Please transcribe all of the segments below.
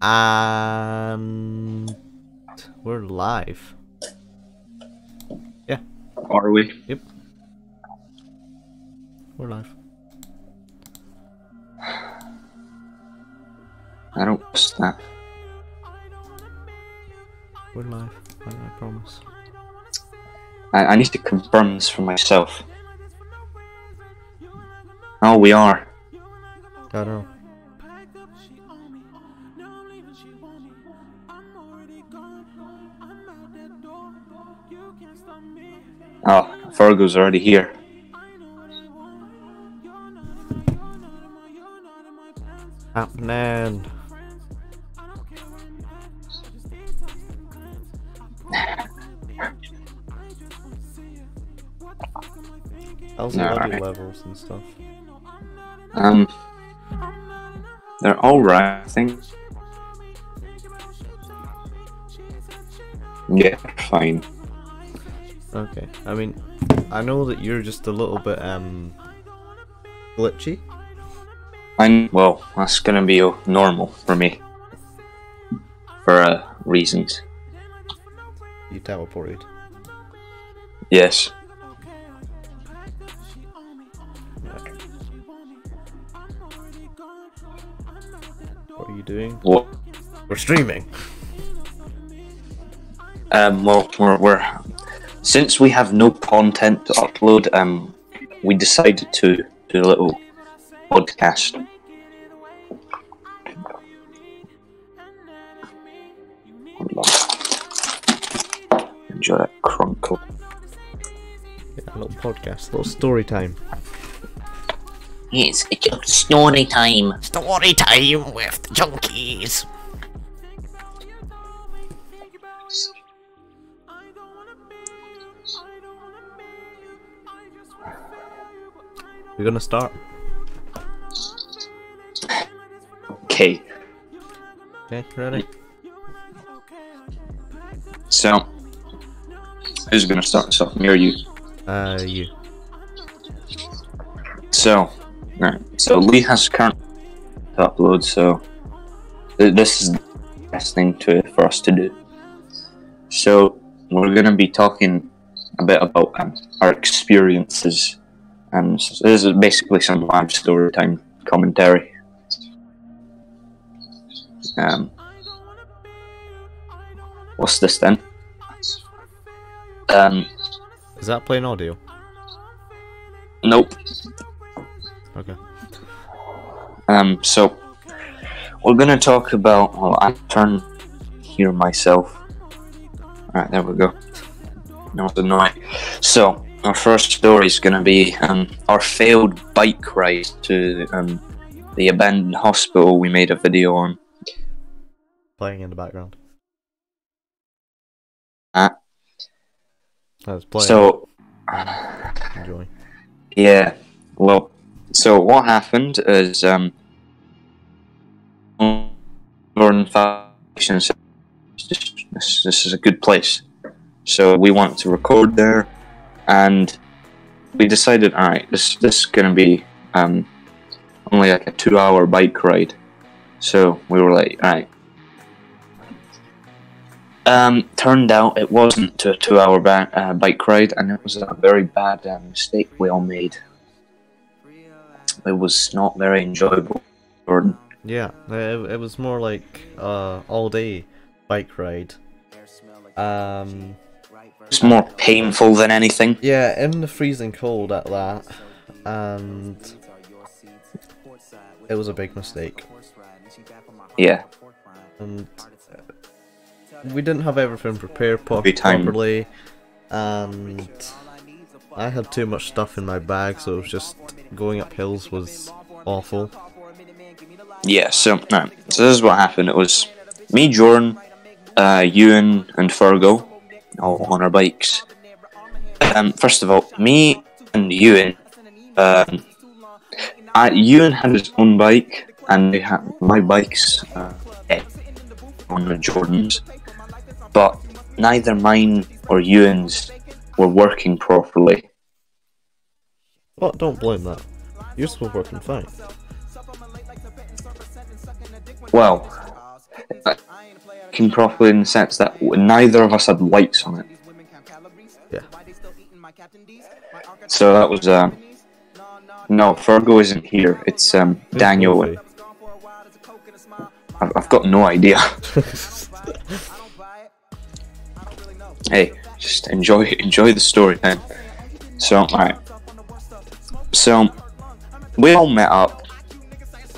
And we're live. Yeah. Are we? Yep. We're live. I don't trust that. We're live. I promise. I need to confirm this for myself. Oh, we are. I don't know. Oh, Virgo's already here. Happening. How's the audio levels and stuff? They're alright, I think. Yeah, fine. Okay. I mean, I know that you're just a little bit glitchy. Well, that's gonna be normal for me. For reasons. You teleported. Yes. What are you doing? What? We're streaming. Well, we're since we have no content to upload, we decided to do a little podcast. Enjoy that crunkle. Yeah, a little podcast, a little story time. It's story time. Story time with the junkies. We're gonna start. Okay. Okay, ready? So, who's gonna start this off? Me or you? You. So, right. So Lee has current to upload. So this is the best thing for us to do. So we're gonna be talking a bit about our experiences, and so this is basically some live story time commentary. What's this then? Is that playing audio? Nope. Okay. So we're gonna talk about. Well, I turn here myself. Alright, there we go. Not annoying. So our first story is gonna be our failed bike ride to the abandoned hospital we made a video on. Playing in the background. Uh, That's playing. so Enjoy. yeah, well, so what happened is Northern Foundation said this is a good place, so we wanted to record there, and we decided, all right, this is gonna be only like a 2-hour bike ride, so we were like, all right. Turned out it wasn't a 2-hour bike ride, and it was a very bad mistake we all made. It was not very enjoyable, Jordan. Yeah, it was more like all day bike ride. It's more painful than anything. Yeah, in the freezing cold at that, and it was a big mistake. Yeah. And we didn't have everything prepared Every time. properly, and I had too much stuff in my bag, so it was just going up hills was awful. Yeah, so this is what happened. It was me, Jordan, Ewan, and Fergo, all on our bikes. First of all, me and Ewan, Ewan had his own bike, and my bike's on the Jordan's, but neither mine or Ewan's were working properly. Well, don't blame that. Yours was working fine. Well, working properly in the sense that neither of us had lights on it. Yeah. So that was no, Fergo isn't here. It's Who's Daniel. Wolfie? I've got no idea. Hey, just enjoy the story, man. So, alright. So, we all met up.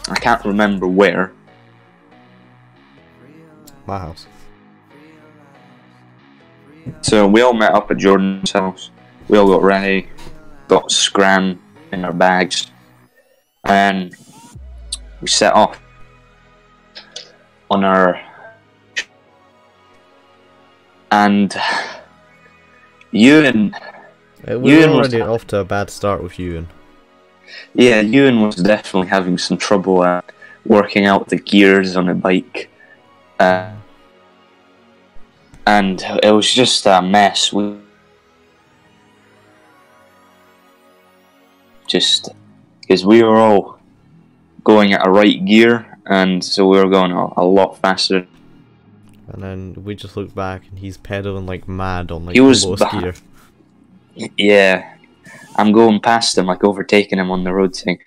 I can't remember where. My house. So, we all met up at Jordan's house. We all got ready, got Scran in our bags, and we set off on our. And Ewan. We were already off to a bad start with Ewan. Yeah, Ewan was definitely having some trouble working out the gears on a bike. And it was just a mess. Because we were all going at a right gear, and so we were going a lot faster. And then we just looked back, and he's pedaling like mad on like He was the lowest gear. Yeah, I'm going past him, like overtaking him on the road, saying,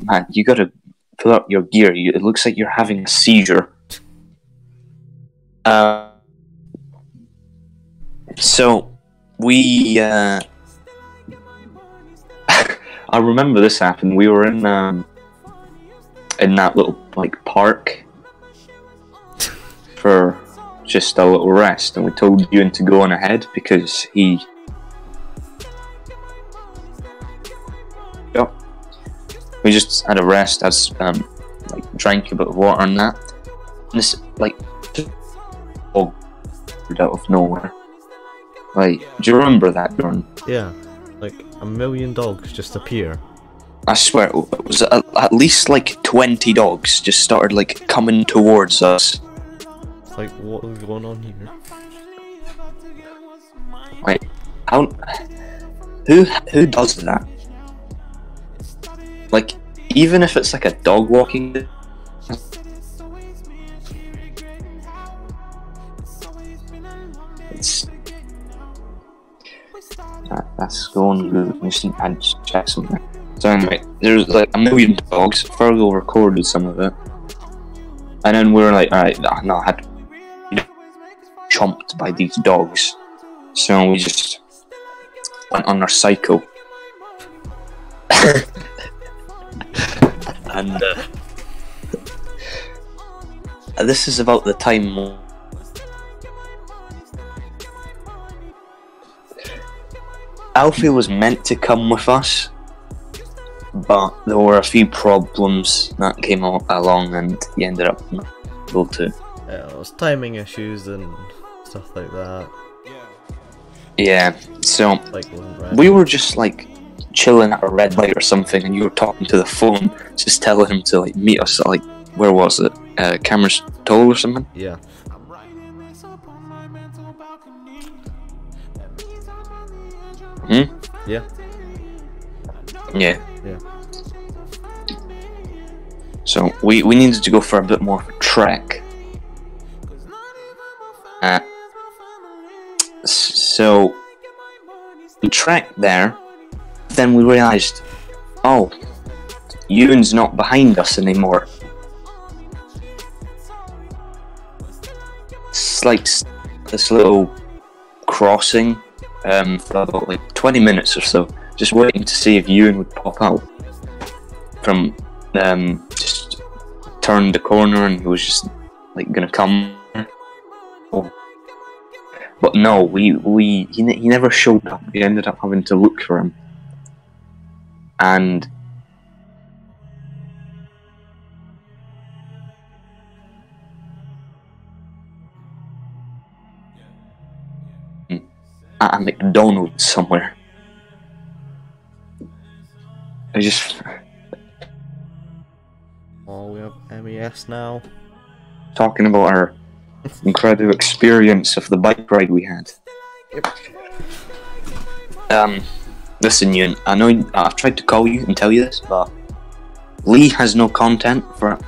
"Man, you gotta fill up your gear. It looks like you're having a seizure." So we, I remember this happened. We were in that little like park for just a little rest, and we told Ewan to go on ahead because he. Yep. We just had a rest, as like drank a bit of water and that. And this like out of nowhere. Like, do you remember that, Jordan? Yeah, like a million dogs just appear. I swear, it was at least like 20 dogs just started like coming towards us. It's like, what is going on here? Like, who does that? Like, even if it's like a dog walking. It's. That's going good. I just need to check something. So anyway, there's like a million dogs. Fergal recorded some of it, and then we were like, "Alright, no, I had chomped by these dogs." So we just went on our cycle, and this is about the time. Alfie was meant to come with us, but there were a few problems that came along, and he ended up not able to. Yeah, it was timing issues and stuff like that. Yeah, so Like, wasn't ready. we were just like chilling at a red light or something, and you were talking to the phone, just telling him to like meet us at like, where was it? Cameras Toll or something? Yeah. Hmm? Yeah. Yeah. Yeah. So we needed to go for a bit more of a trek. So we trekked there, then we realised, oh, Ewan's not behind us anymore. It's like this little crossing for about like 20 minutes or so, just waiting to see if Ewan would pop out from just turned the corner and he was just like gonna come. Oh. But no, he never showed up. We ended up having to look for him, and at a McDonald's somewhere. I just Oh, we have MES now. talking about our incredible experience of the bike ride we had. Yep. Listen, Ewan, I know I've tried to call you and tell you this, but Lee has no content for it.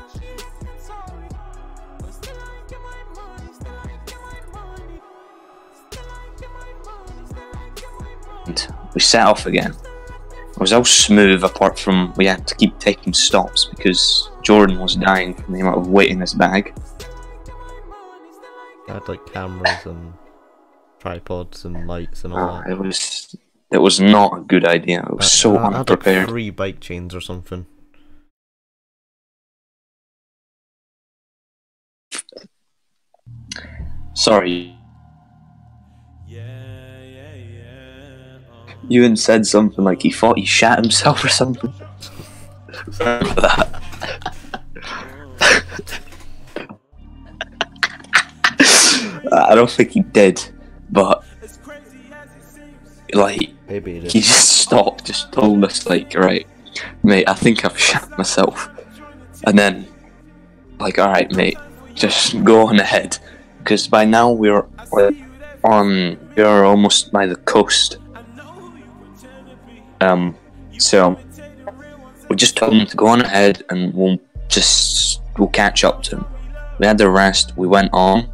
we set off again. It was all smooth apart from we had to keep taking stops because Jordan was dying from the amount of weight in his bag. I had like cameras and tripods and lights and all that. It was not a good idea. It was so I had like unprepared. 3 bike chains or something. Sorry. Ewan said something like he thought he shat himself or something. Remember that? I don't think he did, but like Maybe he did. he just stopped, just told us like, right, mate, I think I've shat myself, and then like, all right, mate, just go on ahead, because by now we're almost by the coast. So we just told him to go on ahead, and we'll catch up to him. We had the rest. We went on.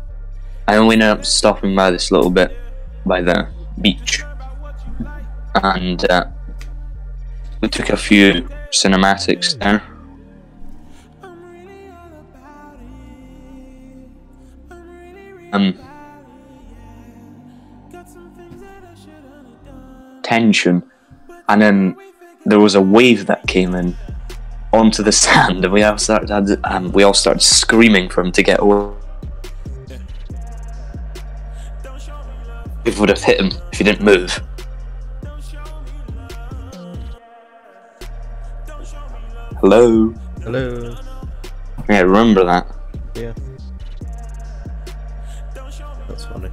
I only ended up stopping by this little bit by the beach, and we took a few cinematics there. Tension, and then there was a wave that came in onto the sand, and we all started screaming for him to get away. It would have hit him if he didn't move. Hello. Hello. Yeah, remember that. Yeah. That's funny.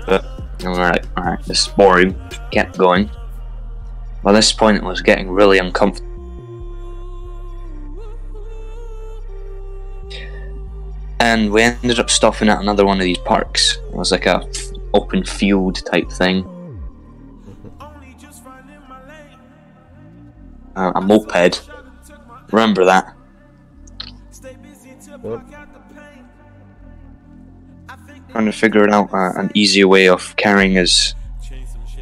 But alright, this is boring. Kept going. By this point, it was getting really uncomfortable. And we ended up stopping at another one of these parks. It was like a open field type thing. A moped. Remember that? What? Trying to figure out an easier way of carrying his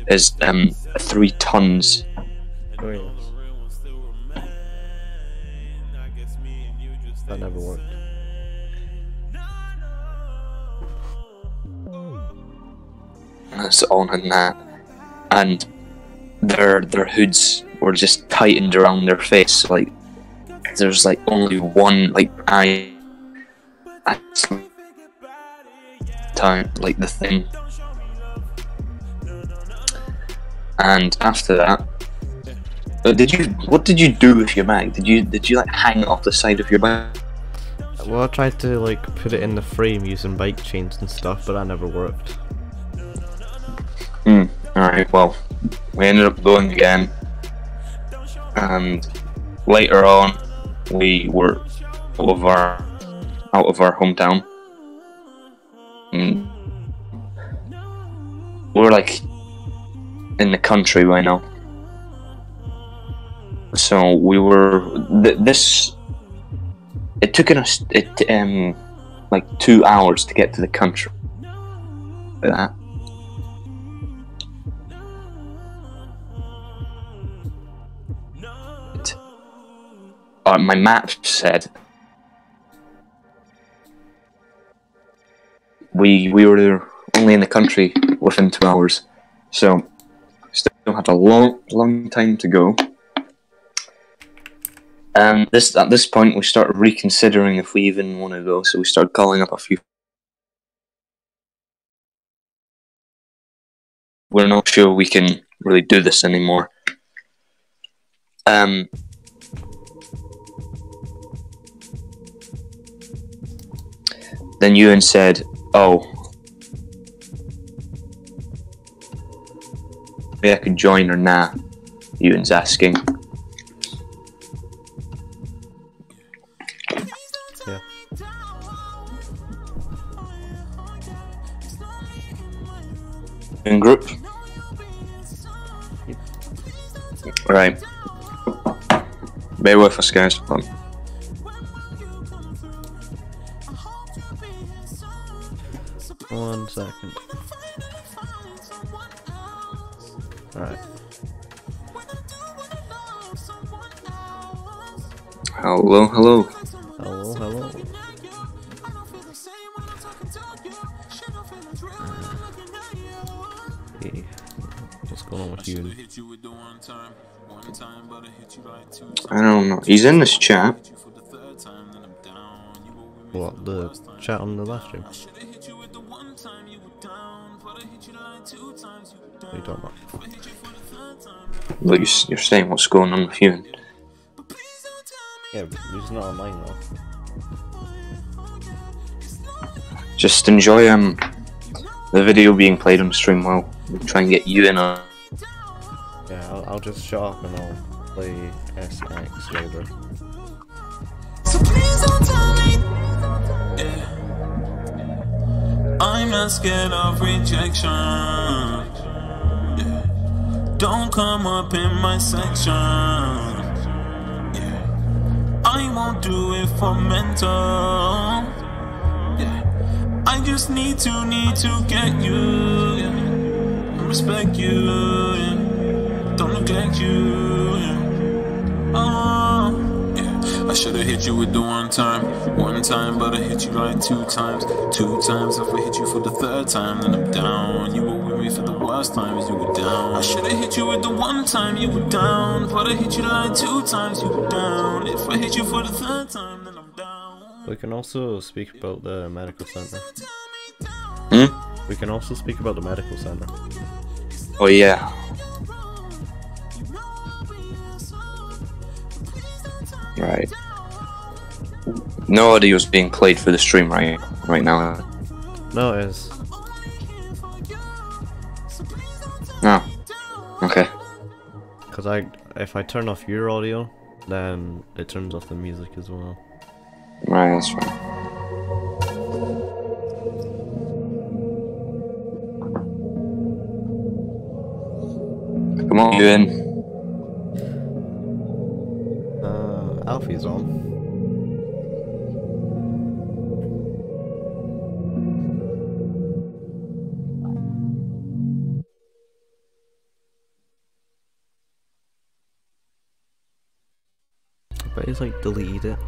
3 tons. Oh yes. That never worked. That's on and that, and their hoods were just tightened around their face. Like there's like only one like eye at time, like the thing. And after that, what did you do with your bag? Did you like hang it off the side of your bag? Well, I tried to like put it in the frame using bike chains and stuff, but that never worked. Alright, well, we ended up going again, and later on we were out of our hometown. We're like in the country right now, so we were it took us like 2 hours to get to the country. That. My map said we were only in the country within 2 hours, so still had a long time to go. And at this point, we started reconsidering if we even want to go. So we started calling up a few. We're not sure we can really do this anymore. Then Ewan said, "Oh, maybe I could join or nah?" Ewan's asking. Yeah. In group? Yep. Right. Bear with us, guys. Hold on. One second. Alright. Hello, hello. Hello, hello. Hey, what's going on with you? I don't know. He's in this chat. What, the chat on the live stream? What are you talking about? Look, you're saying what's going on with you. Yeah, but he's not online though. Just enjoy the video being played on the stream while we try and get you in on. Yeah, I'll just shut up and I'll play SX later. So please don't tell me. Yeah. I'm not scared of rejection. Yeah. Don't come up in my section. Yeah. I won't do it for mental. Yeah. I just need to get you. Yeah. Respect you. Yeah. Don't neglect you. Yeah. Oh. I should've hit you with the one time, but I hit you like 2 times. 2 times, if I hit you for the 3rd time, then I'm down. You were with me for the worst times, you were down. I should've hit you with the one time, you were down, but I hit you like 2 times, you were down. If I hit you for the 3rd time, then I'm down. We can also speak about the medical center. Hmm? We can also speak about the medical center. Oh yeah. Right. No audio is being played for the stream right now. No, it is. Oh. Okay. Because if I turn off your audio, then it turns off the music as well. Right, that's fine. Come on, you in. Alfie's on. But he's like deleted it.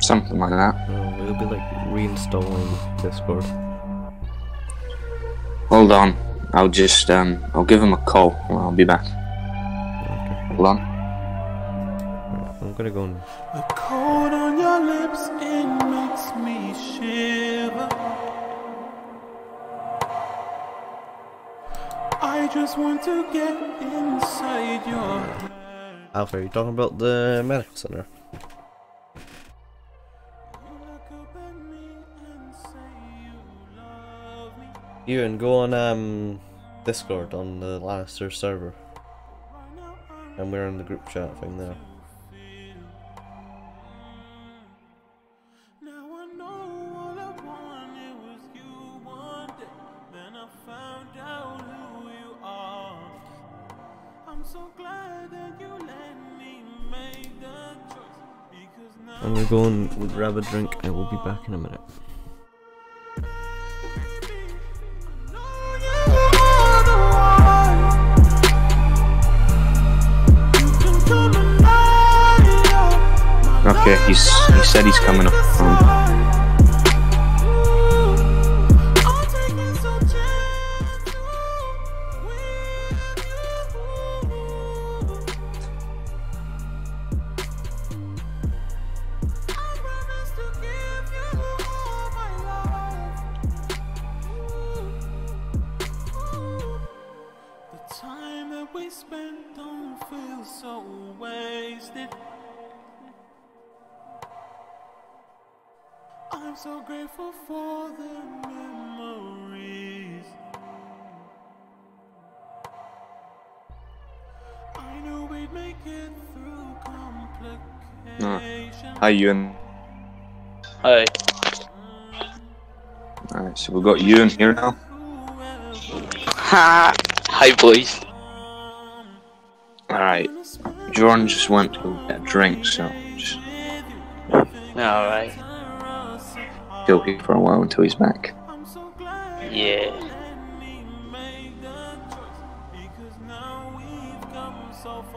Something like that. It'll be like reinstalling Discord. Hold on. I'll just I'll give him a call and I'll be back. Okay. Hold on. I'm gonna go and... The cold on your lips, it makes me shiver. I just want to get inside your head. Alfie, are you talking about the medical center? Ewan, go on Discord on the Lannister server. And we're in the group chat thing there. I'm gonna go and grab a drink and we'll be back in a minute. Okay, he said he's coming up. I'm so grateful for the memories. I knew we'd make it through complications. Hi, Ewan. Hi. Alright, so we've got Ewan here now. Ha! Hi, boys. Alright, Jordan just went to get a drink, so just Alright. chill here for a while until he's back. Yeah.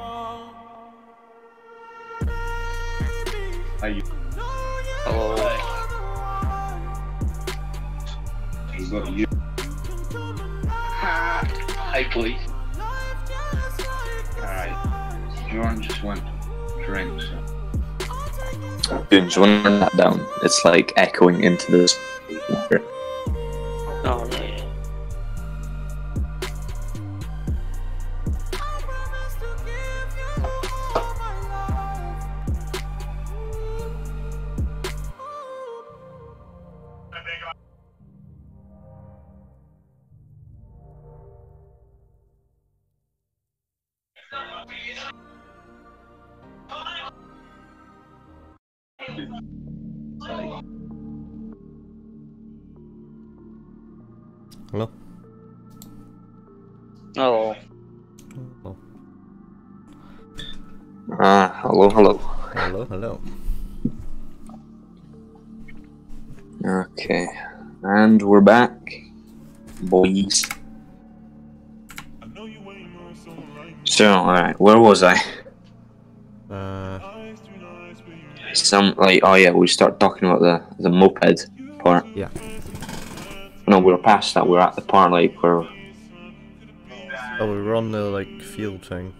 Hello. Hi, boys. Alright. Jordan just went drinks. Dude, just want to turn that down. It's like echoing into this. Alright. Hello? Hello. Oh. Hello, hello. Hello, hello. Okay. And we're back. Boys. So, alright, where was I? Oh yeah, we start talking about the moped part. Yeah. No, we were past that. We were at the part like where. Oh, we were on the like field thing,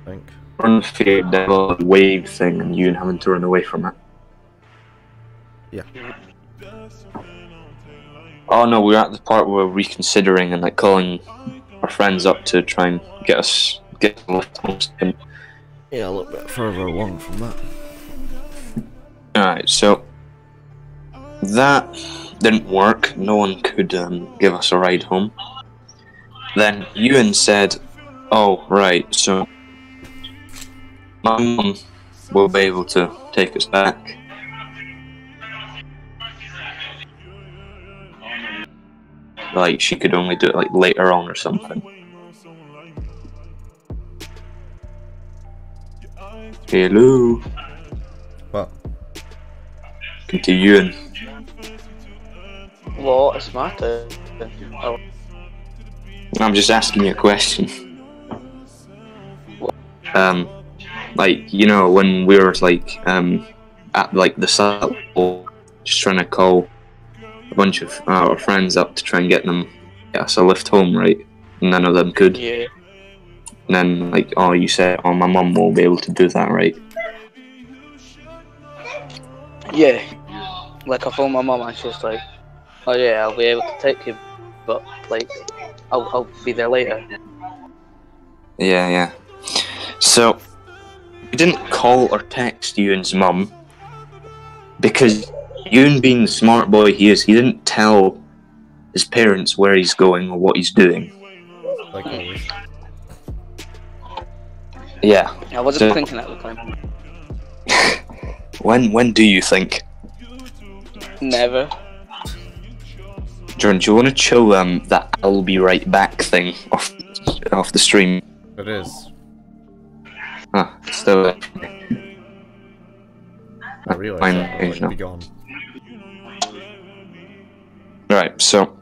I think. Run the field, the little wave thing, and you having to run away from it. Yeah. Oh no, we were at the part where we're reconsidering and like calling our friends up to try and get the lift home. Yeah, a little bit further along from that. Alright, so that didn't work. No one could give us a ride home. Then Ewan said, "Oh right, so my mum will be able to take us back." Like she could only do it like later on or something. Hello. What? Continuing. What is matter? Oh, I'm just asking you a question. Like you know when we were like at like the site, just trying to call a bunch of our friends up to try and get us a lift home, right? None of them could. yeah. And then like, oh, you said, oh, my mum will be able to do that, right? Yeah. Like I phoned my mum and she's like, "Oh yeah, I'll be able to take you, but like, I'll be there later." Yeah, yeah. So we didn't call or text Ewan's mum because Ewan, being the smart boy he is, he didn't tell his parents where he's going or what he's doing. Like always. Yeah. I wasn't thinking at the time. When do you think? Never. Jordan, do you want to chill that "I'll be right back" thing off the stream? It is. So I realised fine, that I was no. be gone. Right, so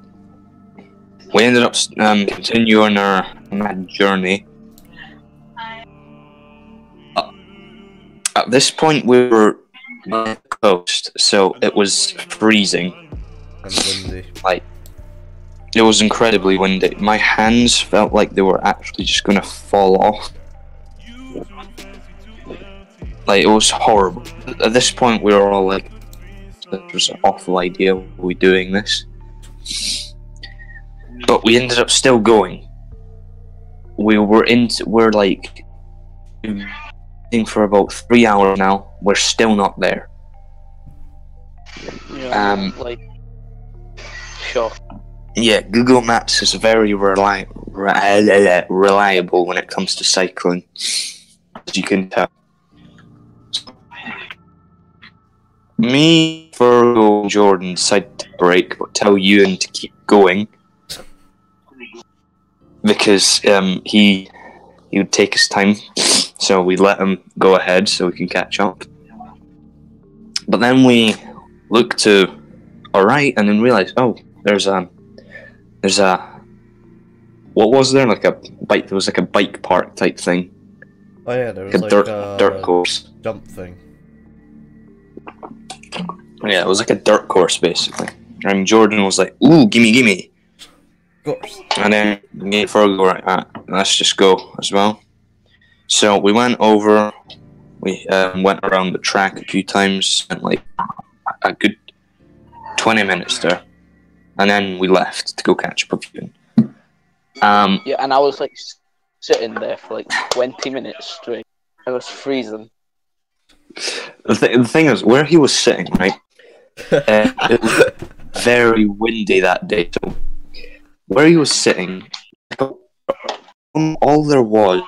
we ended up continuing our mad journey. At this point, we were on the coast, so it was freezing. And windy. Like, it was incredibly windy. My hands felt like they were actually just gonna fall off. Like, it was horrible. At this point, we were all like, "This was an awful idea. Were we doing this?" But we ended up still going. We're like for about 3 hours now. We're still not there. Yeah, like, sure. Yeah, Google Maps is very reliable when it comes to cycling, as you can tell. Me, Virgo, and Jordan decided to break, but tell Ewan to keep going because he would take his time. So we let him go ahead so we can catch up. But then we looked to our right and then realized, oh, there's a what was there? Like a bike. There was like a bike park type thing. Oh yeah, there like was a like dirt a course. jump thing. Yeah, it was like a dirt course basically. And Jordan was like, "Ooh, gimme." Of course. And then me and Fergal were like, let's just go as well. So we went over, we went around the track a few times, spent like a good 20 minutes there. And then we left to go catch up with you. Yeah, and I was like sitting there for like 20 minutes straight. I was freezing. The thing is, where he was sitting, right, it was very windy that day. So where he was sitting, all there was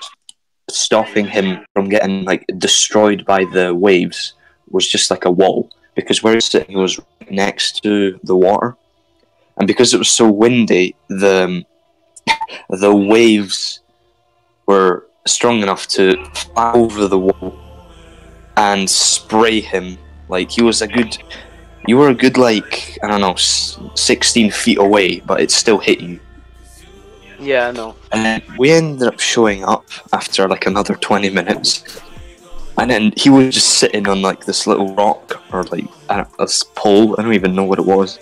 stopping him from getting like destroyed by the waves was just like a wall, because where he was sitting was right next to the water, and because it was so windy, the waves were strong enough to fly over the wall and spray him. Like you were a good like, I don't know, 16 feet away, but it still hit you. Yeah, I know. And then we ended up showing up after like another 20 minutes. And then he was just sitting on like this little rock or like a pole. I don't even know what it was.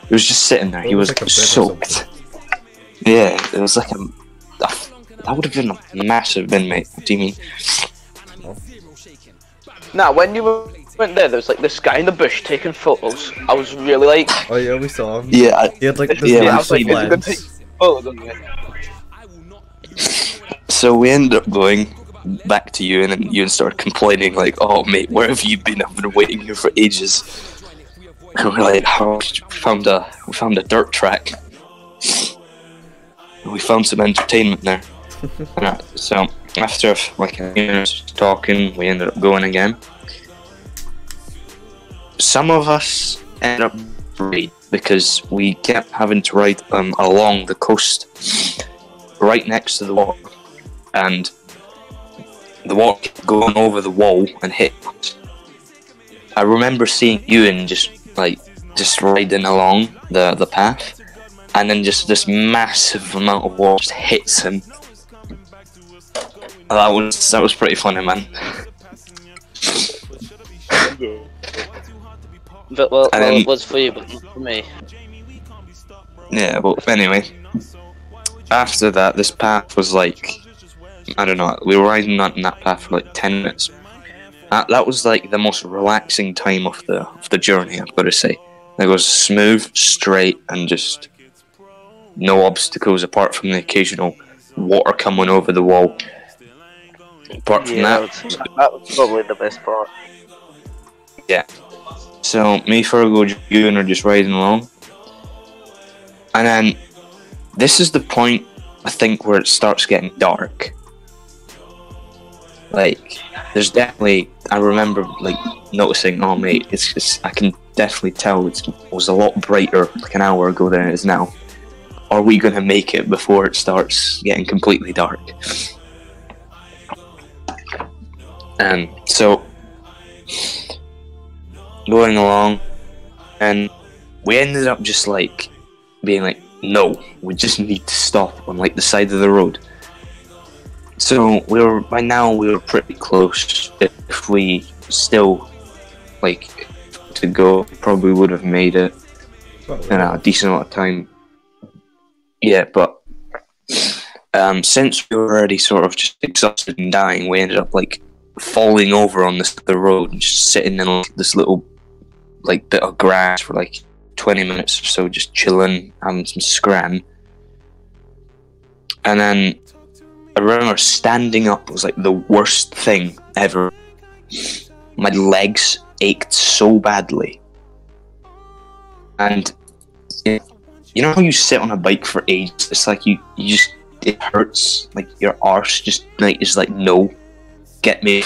He was just sitting there. He was like soaked. Yeah, it was like that would have been a massive bin, mate. What do you mean? Now, when you went there was like this guy in the bush taking photos. I was really like, Oh yeah, we saw him. Yeah, He had like this yeah, I was like, massive is he gonna take lens. photos of me? so we ended up going back to you, and then you started complaining like, "Oh mate, where have you been? I've been waiting here for ages." And we're like, "Oh, we found a dirt track. We found some entertainment there." So after like a few minutes talking, we ended up going again. Some of us ended up ride because we kept having to ride along the coast, right next to the water, and the water kept going over the wall and hit us. I remember seeing Ewan just riding along the path, and then just this massive amount of water just hits him. That was pretty funny, man. Yeah. But well, it was for you, but not for me. Yeah, but anyway, after that, this path was like, I don't know, we were riding on that path for like 10 minutes. That was like the most relaxing time of the journey, I've got to say. It was smooth, straight, and just no obstacles apart from the occasional water coming over the wall. Apart from that was probably the best part. Yeah. So me, Fergal, you and are just riding along. And then this is the point, I think, where it starts getting dark. Like, there's definitely, I remember like noticing, oh mate, it's I can definitely tell it was a lot brighter like an hour ago than it is now. Are we gonna make it before it starts getting completely dark? And so going along, and we ended up just like being like, no, we just need to stop on like the side of the road. So by now we were pretty close. If we still like to go, probably would have made it in a decent amount of time. Yeah, but since we were already sort of just exhausted and dying, we ended up like falling over on the road and just sitting in like, this little like bit of grass for like 20 minutes or so, just chilling, having some scran. And then I remember standing up was like the worst thing ever. My legs ached so badly. And you know how you sit on a bike for ages? It's like you just, it hurts. Like your arse just like is like, no, get me.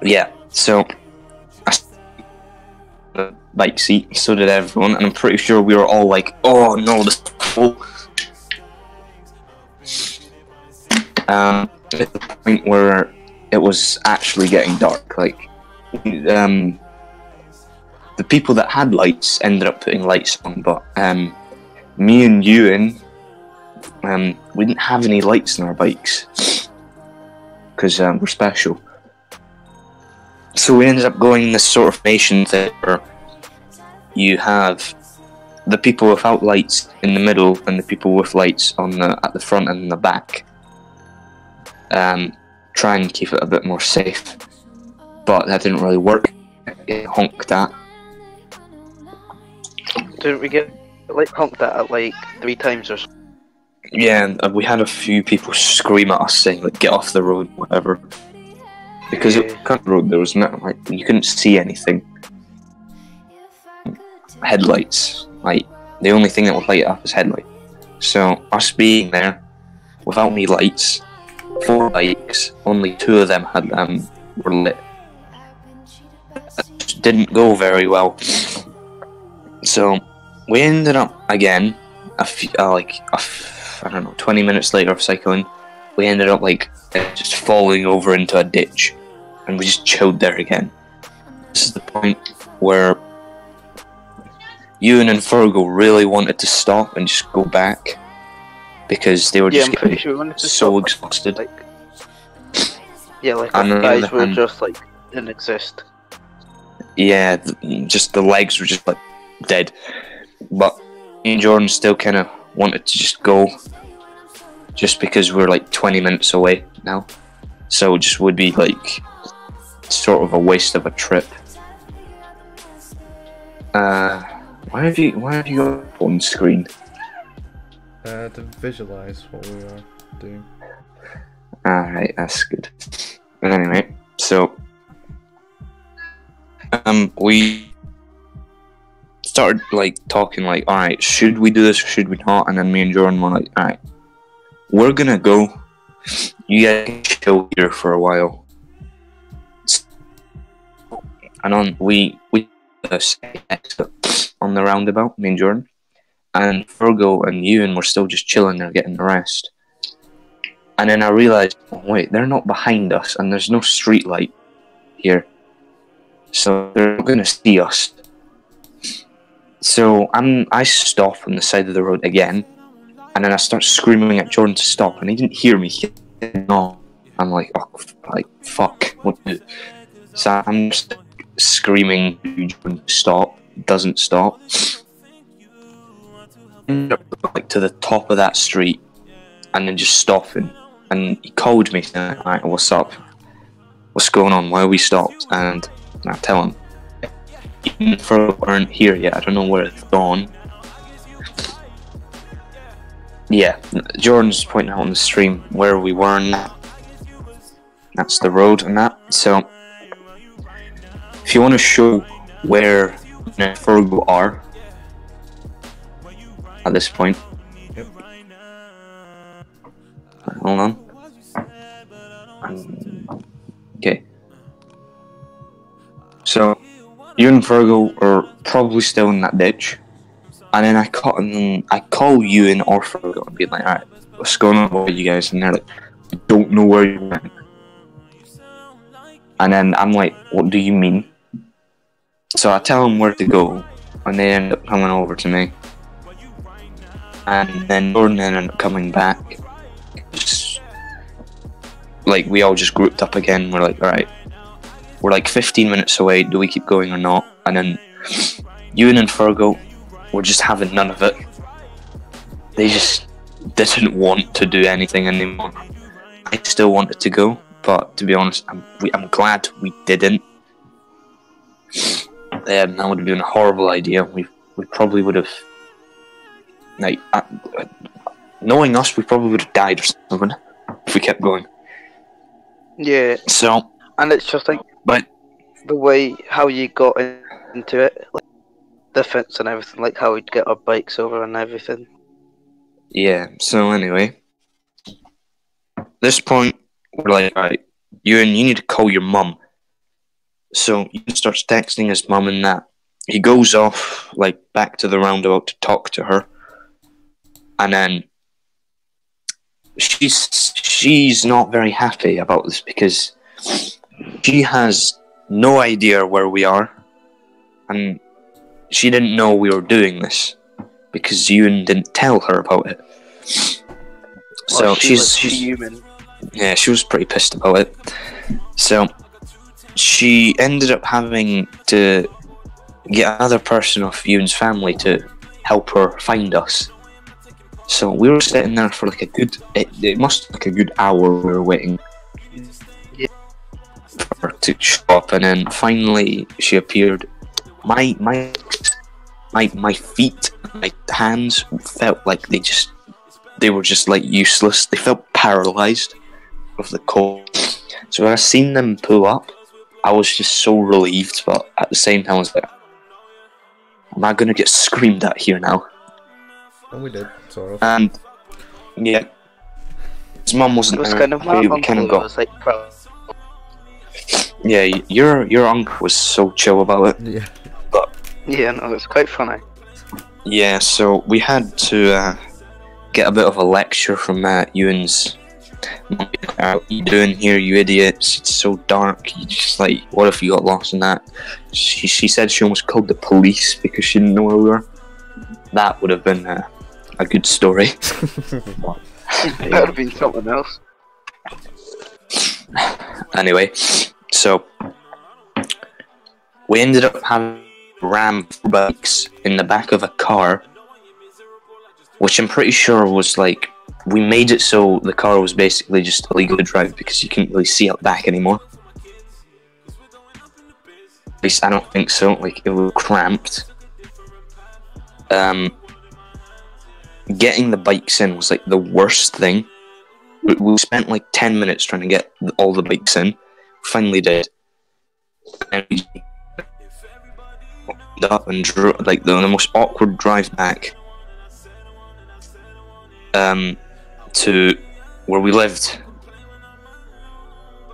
Yeah, so I the bike seat, so did everyone, and I'm pretty sure we were all like, oh no, this is full. At the point where it was actually getting dark, like the people that had lights ended up putting lights on, but me and Ewan we didn't have any lights in our bikes because we're special. So we ended up going in this sort of formation thing where you have the people without lights in the middle and the people with lights at the front and the back. Try and keep it a bit more safe, but that didn't really work. It honked at. Didn't we get honked at like 3 times or so? Yeah, and we had a few people scream at us saying like, "Get off the road," whatever. Because it was a cut road, there was no you couldn't see anything. Headlights, the only thing that would light up is headlight. So us being there without any lights, 4 bikes, only 2 of them were lit. It didn't go very well. So we ended up again, I don't know, 20 minutes later of cycling, we ended up just falling over into a ditch, and we just chilled there again. This is the point where Ewan and Fergal really wanted to stop and just go back because they were just getting so exhausted. Our guys were just didn't exist. Yeah, just the legs were just dead. But me and Jordan still kind of wanted to just go, just because we're 20 minutes away now. So it just would be sort of a waste of a trip. Why have you got a phone screen? To visualize what we are doing. Alright, that's good. But anyway, so we started talking alright, should we do this or should we not? And then me and Jordan were alright, we're gonna go. You guys can chill here for a while. And we exit on the roundabout, me and Jordan. And Fergal and Ewan were still just chilling there getting the rest. And then I realised, oh, wait, they're not behind us and there's no street light here. So they're not going to see us. So I stop on the side of the road again. And then I start screaming at Jordan to stop. And he didn't hear me. No. I'm fuck. What do I do? So I'm just screaming to Jordan to stop. Doesn't stop. To the top of that street and then just stopping, and he called me saying, "Alright, what's up? What's going on? Why are we stopped?" And I tell him, "Even Furrow aren't here yet. I don't know where it's gone." Yeah, Jordan's pointing out on the stream where we were, and that's the road and that. So if you want to show where Furrow are at this point. Yep. Hold on. Okay. So, you and Fergal are probably still in that ditch. And then I call Ewan or Fergal and be like, "Alright, what's going on with you guys?" And they're like, "I don't know where you went." And then I'm like, "What do you mean?" So I tell them where to go, and they end up coming over to me. And then Jordan ended up coming back. We all just grouped up again. We're alright, we're 15 minutes away. Do we keep going or not? And then Ewan and Fergal were just having none of it. They just didn't want to do anything anymore. I still wanted to go, but to be honest, I'm glad we didn't. That would have been a horrible idea. We probably would have. Knowing us, we probably would have died or something if we kept going. Yeah. So, and it's just but the way how you got into it, the fence and everything, how we'd get our bikes over and everything. Yeah. So anyway, this point we're alright, you need to call your mum. So he starts texting his mum and that. He goes off back to the roundabout to talk to her. And then she's not very happy about this because she has no idea where we are, and she didn't know we were doing this because Ewan didn't tell her about it. So she was she's human. yeah, she was pretty pissed about it. So she ended up having to get another person of Ewan's family to help her find us. So we were sitting there for like a good, it must have like a good hour we were waiting for her to show up, and then finally she appeared. My feet, my hands felt like they were just like useless. They felt paralyzed with the cold. So when I seen them pull up, I was just so relieved, but at the same time I was like, am I gonna get screamed at here now? And we did, sort of. And yeah, his mum It wasn't was there. kind of my We uncle kinda who was like, bro. Yeah, your uncle was so chill about it. Yeah. But Yeah, no, it was quite funny. yeah, so we had to get a bit of a lecture from Ewan's mum. What are you doing here, you idiots? It's so dark. You just like, what if you got lost in that? She said she almost called the police because she didn't know where we were. That would have been a good story. That would have been something else. Anyway, so we ended up having ram bikes in the back of a car, which I'm pretty sure was like, we made it so the car was basically just illegal to drive because you couldn't really see out back anymore. At least I don't think so. Like, it was cramped. Getting the bikes in was like the worst thing. We spent like 10 minutes trying to get all the bikes in. Finally did. And we up and drew like the most awkward drive back to where we lived.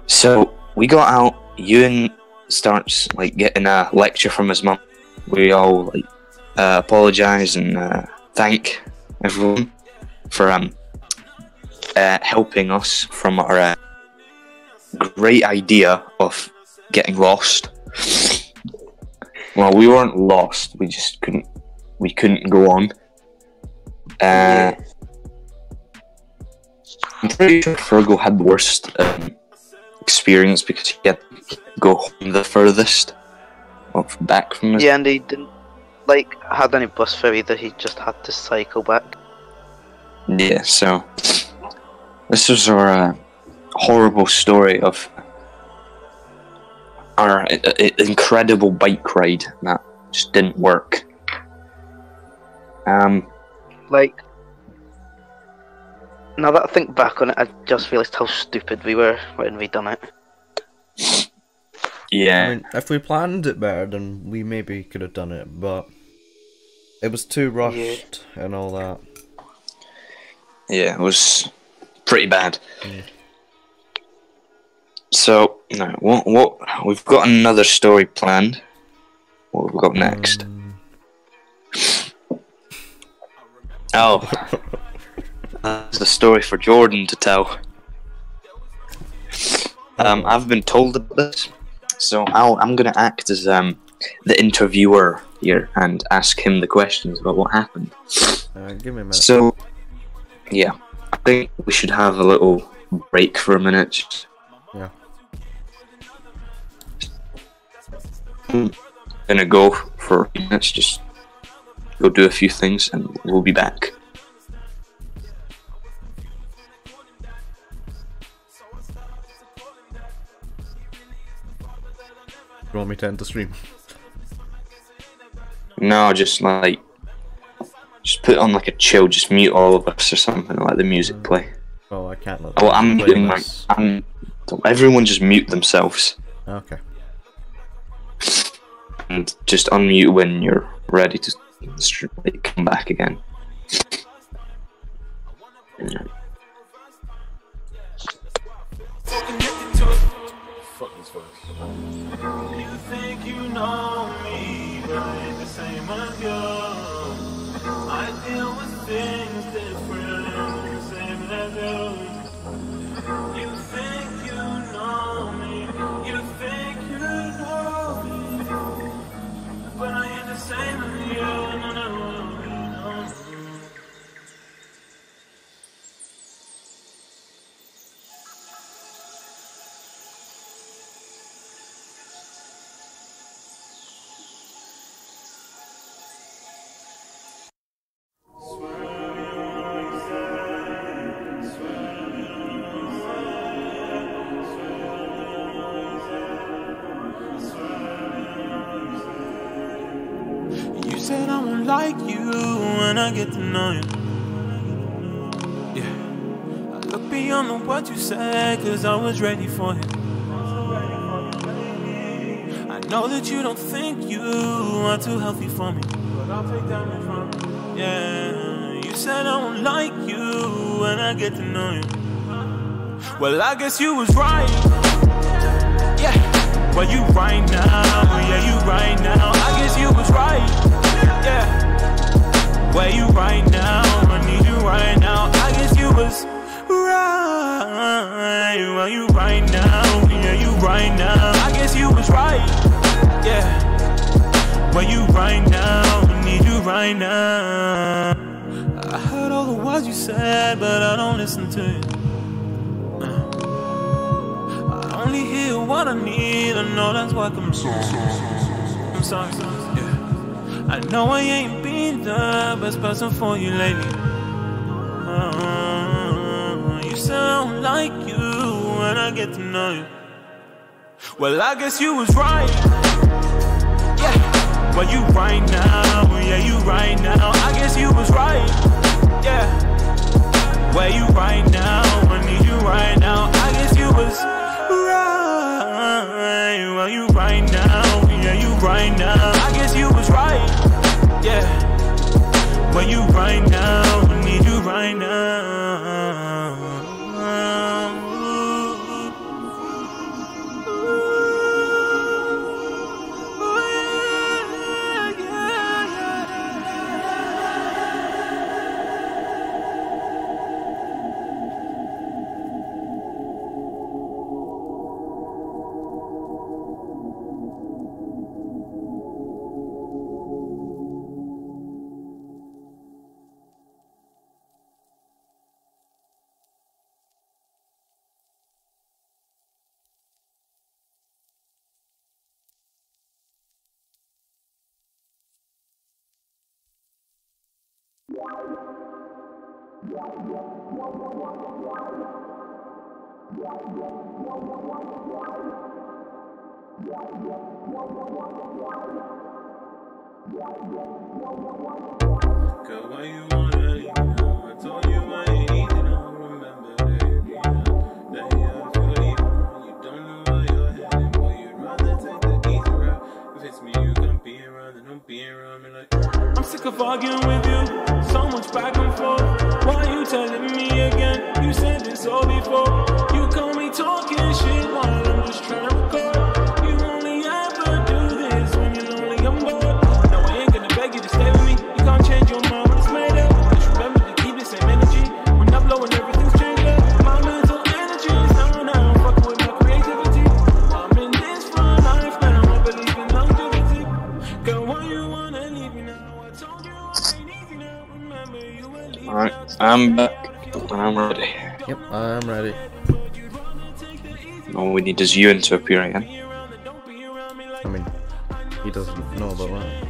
So we got out. Ewan starts like getting a lecture from his mum. We all like apologise and thank everyone for helping us from our great idea of getting lost. Well, we weren't lost. We just couldn't go on. I'm pretty sure Fergal had the worst experience because he had to go home the furthest back from us. Yeah, and he didn't like had any bus fare either. He just had to cycle back. Yeah, so this was our horrible story of our incredible bike ride that just didn't work. Like, now that I think back on it, I just realised how stupid we were when we done it. Yeah. I mean, if we planned it better, then we maybe could have done it, but it was too rushed and all that. Yeah, it was pretty bad. Yeah. So, no, what we've got another story planned. What have we got next? Oh, that's the story for Jordan to tell. I've been told about this, so I'm gonna act as the interviewer here and ask him the questions about what happened. Give me a minute. So, yeah, I think we should have a little break for a minute. Yeah. I'm gonna go for a few minutes, just go do a few things, and we'll be back. You want me to end the stream? No, just put on like a chill, just mute all of us or something, and let the music play. Oh, I can't let Oh, I'm play muting this. everyone just mute themselves. Okay. And just unmute when you're ready to come back again. Fuck this fuck. You think you know me, but I ain't the same as you. I deal with things different, same as you. You think you know me, you think you know me, but I ain't the same as you. No, no, no, no. like you when I get to know you. Yeah, I look beyond the what you said, cause I was ready for it. I know that you don't think you are too healthy for me, but I'll take damage from it. Yeah, you said I won't like you when I get to know you. Well, I guess you was right. Yeah, well, you right now. Yeah, you right now. I guess you was right. Yeah, where you right now? I need you right now. I guess you was right. Well, you right now. Yeah, you right now. I guess you was right. Yeah, where you right now? I need you right now. I heard all the words you said, but I don't listen to you. I only hear what I need. I know that's why I'm sorry. I'm sorry. Yeah, I know I ain't been the best person for you lately. You said I don't like you when I get to know you. Well, I guess you was right. Yeah, well, you right now. Yeah, you right now. I guess you was right. Yeah, where you right now? I need you right now. I guess you was right. Well, you right now. Yeah, you right now. I guess you was right. Yeah, where you right now? I need you right now. Girl, why you wanna leave now? I told you I ain't easy now. Remember that, that I feel leaving. You don't know where you're heading, but you'd rather take the easy route. If it's me you can be around, then don't be around me like I'm sick of arguing with you, so much back and forth. Why you telling me again? You said this all before. You call me talking shit while I'm just trying to record. You only ever do this when you're lonely and bored. Now I ain't gonna beg you to stay with me. You can't change your mind when it's made up. Just remember to keep the same energy. When I'm low and everything's changed up. My mental energy is now. Fuck with my creativity. I'm in this for life now. I believe in longevity. Girl, why you wanna leave me now? I told you I ain't easy now. Remember you were leaving. Alright, I'm back. I'm ready. Yep, I'm ready. All we need is Ewan to appear again. I mean, he doesn't know about that.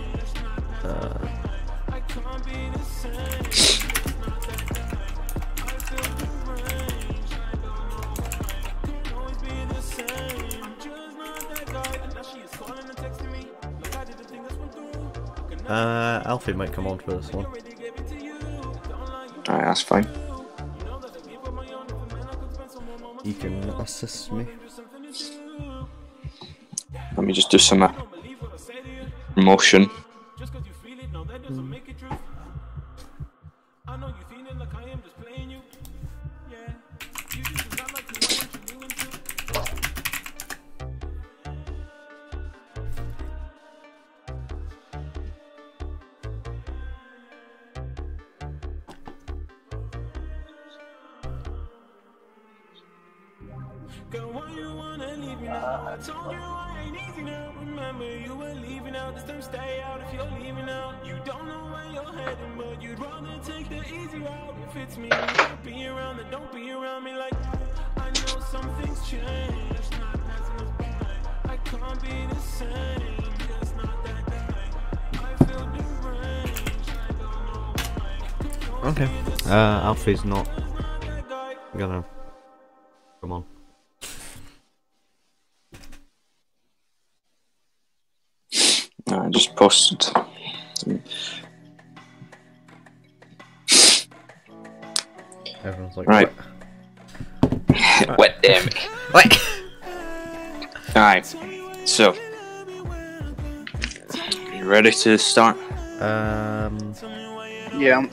Alfie might come on for this one. Alright, that's fine. He can assist me. Let me just do some promotion. Girl, why you wanna leave me now? I told you I ain't easy now. Remember you were leaving out. This time stay out if you're leaving out. You don't know where you're heading, but you'd rather take the easy route. If it's me, you can't be around, then don't be around me like I know something's changed. It's not passing us by. I can't be the same. Just not that guy. I feel deranged. I don't know why. Okay. Alfie's not gonna come on. I just posted Everyone's like, Right. Wet damn it. What? Alright, so. You ready to start? Yeah,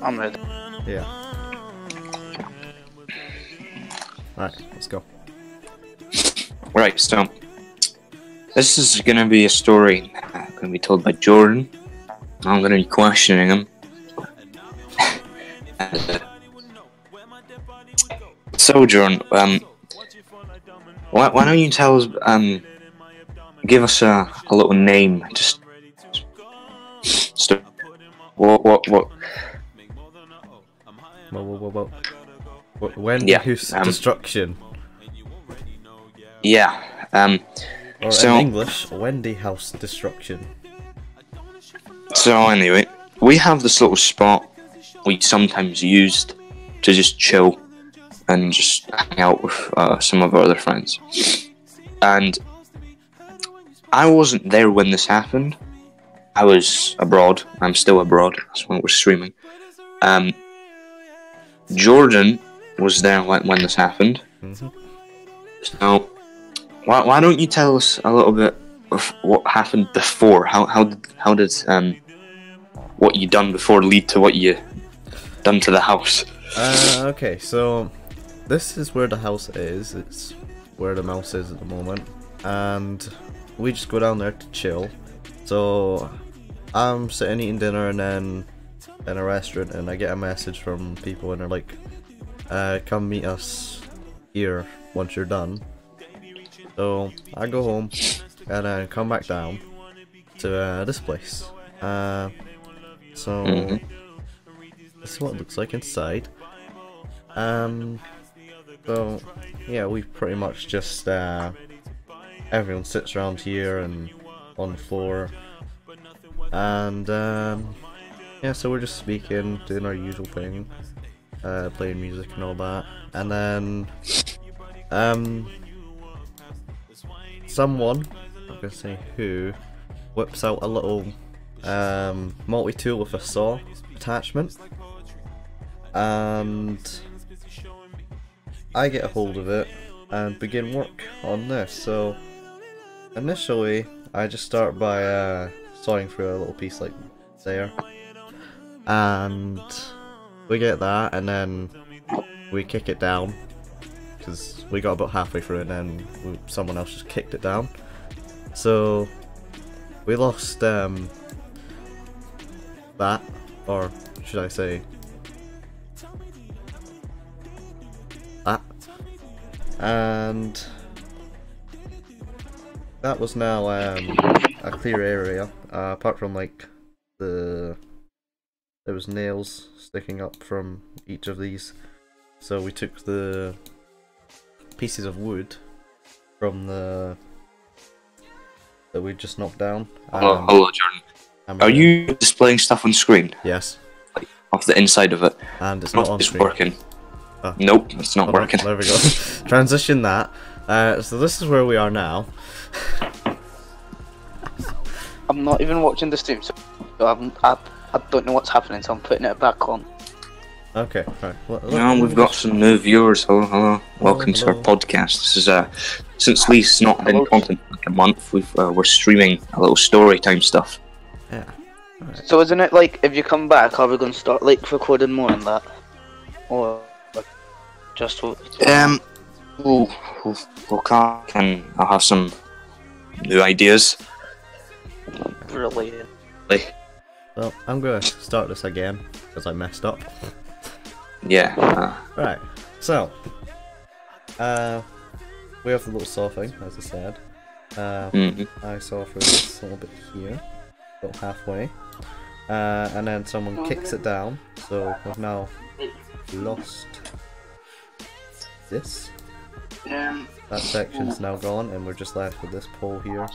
I'm ready. Yeah. Alright, let's go. Right, so. This is gonna be a story gonna be told by Jordan. I'm gonna be questioning him. So, Jordan, why don't you tell us, give us a little name, just what? Whoa. When Yeah, whose destruction? Yeah, Or so, in English, Wendy House destruction. So anyway, we have this little spot we sometimes used to just chill and just hang out with some of our other friends. And I wasn't there when this happened. I was abroad. I'm still abroad. That's when we're streaming. Jordan was there when this happened. Mm-hmm. So why don't you tell us a little bit of what happened before? How did what you done before lead to what you done to the house? Okay, so this is where the house is. It's where the mouse is at the moment, and we just go down there to chill. So I'm sitting eating dinner, and then in a restaurant, and I get a message from people, and they're like, "Come meet us here once you're done." So I go home and then come back down to this place. So this is what it looks like inside. So yeah, we pretty much just everyone sits around here and on the floor, and yeah, so we're just speaking, doing our usual thing, playing music and all that, and then someone, I'm gonna say who, whips out a little multi-tool with a saw attachment, and I get a hold of it and begin work on this. So initially I just start by sawing through a little piece like there, and we get that, and then we kick it down because we got about halfway through it, and then someone else just kicked it down. So we lost that, or should I say that, and that was now a clear area, apart from like there was nails sticking up from each of these, so we took the pieces of wood from that we just knocked down. Hello, Jordan. Are you displaying stuff on screen? Yes. Like, off the inside of it? And it's not on it's screen. Working. Nope, it's not working. There we go. Transition that. So this is where we are now. I'm not even watching the stream, so I don't know what's happening, so I'm putting it back on. Okay, right. Now we've got some new viewers. Hello. Welcome to our podcast. This is since Lee's not been content for like a month, we're streaming a little story time stuff. Yeah. Right. So isn't it like if you come back, are we going to start like recording more on that, or just? We'll come and I'll have some new ideas. Brilliant. Well, I'm gonna start this again because I messed up. Yeah. Right. So, we have the little saw thing, as I said. I saw through this little bit here, about halfway, and then someone kicks it down. So we've now lost this. That section's now gone, and we're just left with this pole here.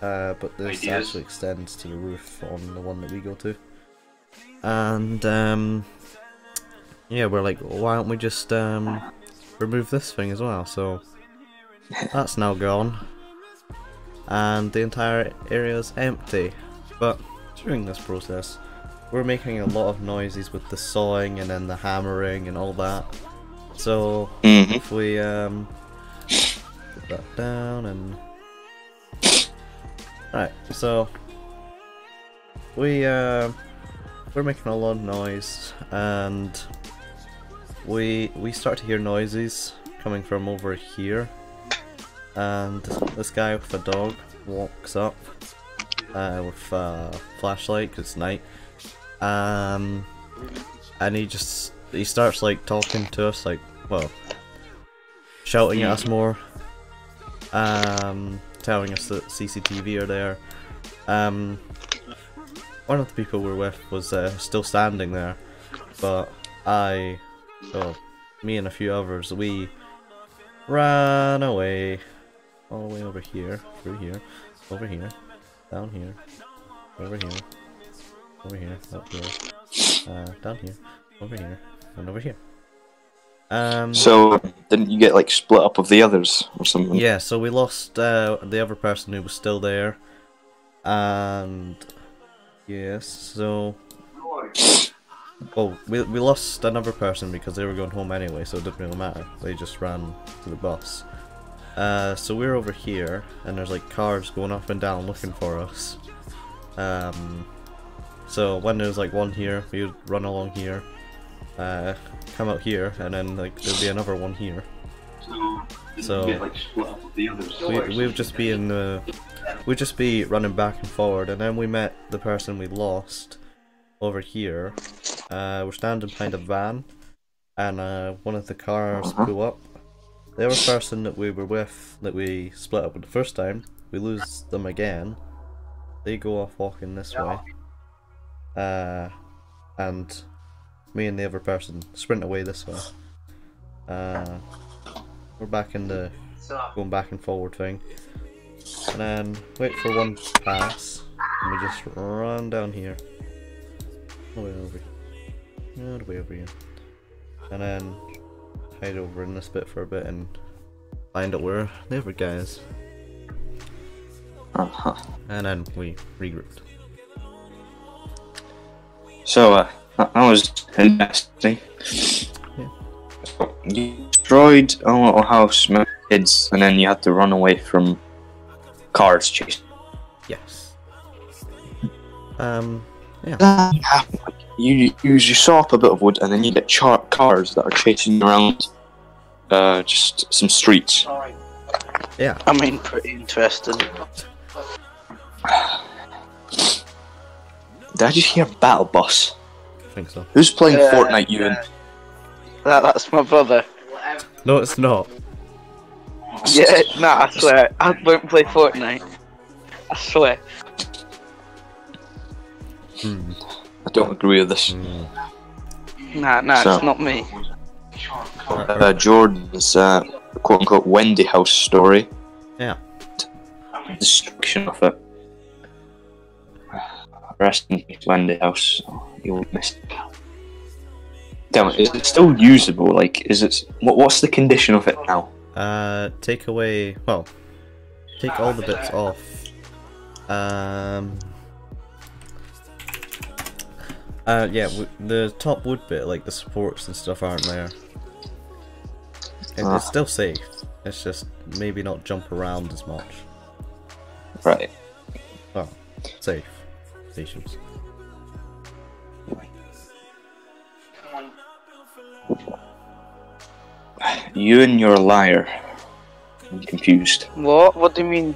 But this actually extends to the roof on the one that we go to. And yeah, we're like, why don't we just remove this thing as well? So that's now gone, and the entire area is empty. But during this process, we're making a lot of noises with the sawing and then the hammering and all that. So if we put that down and right, so we're making a lot of noise, and we start to hear noises coming from over here, and this guy with a dog walks up with a flashlight 'cause it's night, and he starts like talking to us, like, well, shouting at us more, telling us that CCTV are there. One of the people we're with was still standing there, but me and a few others, we ran away all the way over here, through here, over here, down here, over here, over here, up here, down here, over here, and over here. So didn't you get like split up with the others or something? Yeah, so we lost the other person who was still there, and yes, so well, we lost another person because they were going home anyway, so it didn't really matter. They just ran to the bus. So we're over here, and there's like cars going up and down looking for us. So when there's like one here, we would run along here, come out here, and then like there'd be another one here. So we'd just be we'd just be running back and forward, and then we met the person we lost over here. We're standing behind a van, and one of the cars blew up. The other person that we were with, that we split up with the first time, we lose them again. They go off walking this way, and me and the other person sprint away this way. We're back in the going back and forward thing, and then wait for one to pass, and we just run down here, all the way over here, all the way over here, and then hide over in this bit for a bit and find out where the other guy is. And then we regrouped. So that was interesting. Yeah. You destroyed a little house, met kids, and then you had to run away from cars chasing. Yes. Yeah. That happened. You saw up a bit of wood, and then you get cars that are chasing you around just some streets. Yeah. I mean, pretty interesting. Did I just hear Battle Bus? I think so. Who's playing Fortnite, Ewan? That's my brother. No, it's not. Yeah, nah, I swear. I won't play Fortnite. I swear. I don't agree with this. Nah, So- it's not me. Jordan's quote-unquote Wendy house story. Yeah. Destruction of it. Rest in peace, Wendy house. You'll miss it. Damn it, is it still usable? Like, is it? What's the condition of it now? Take away. Well, take all the bits off. Yeah, the top wood bit, like the supports and stuff, aren't there. It's still safe. It's just maybe not jump around as much. Right. Well, safe. Patience. You and your liar. I'm confused. What? What do you mean?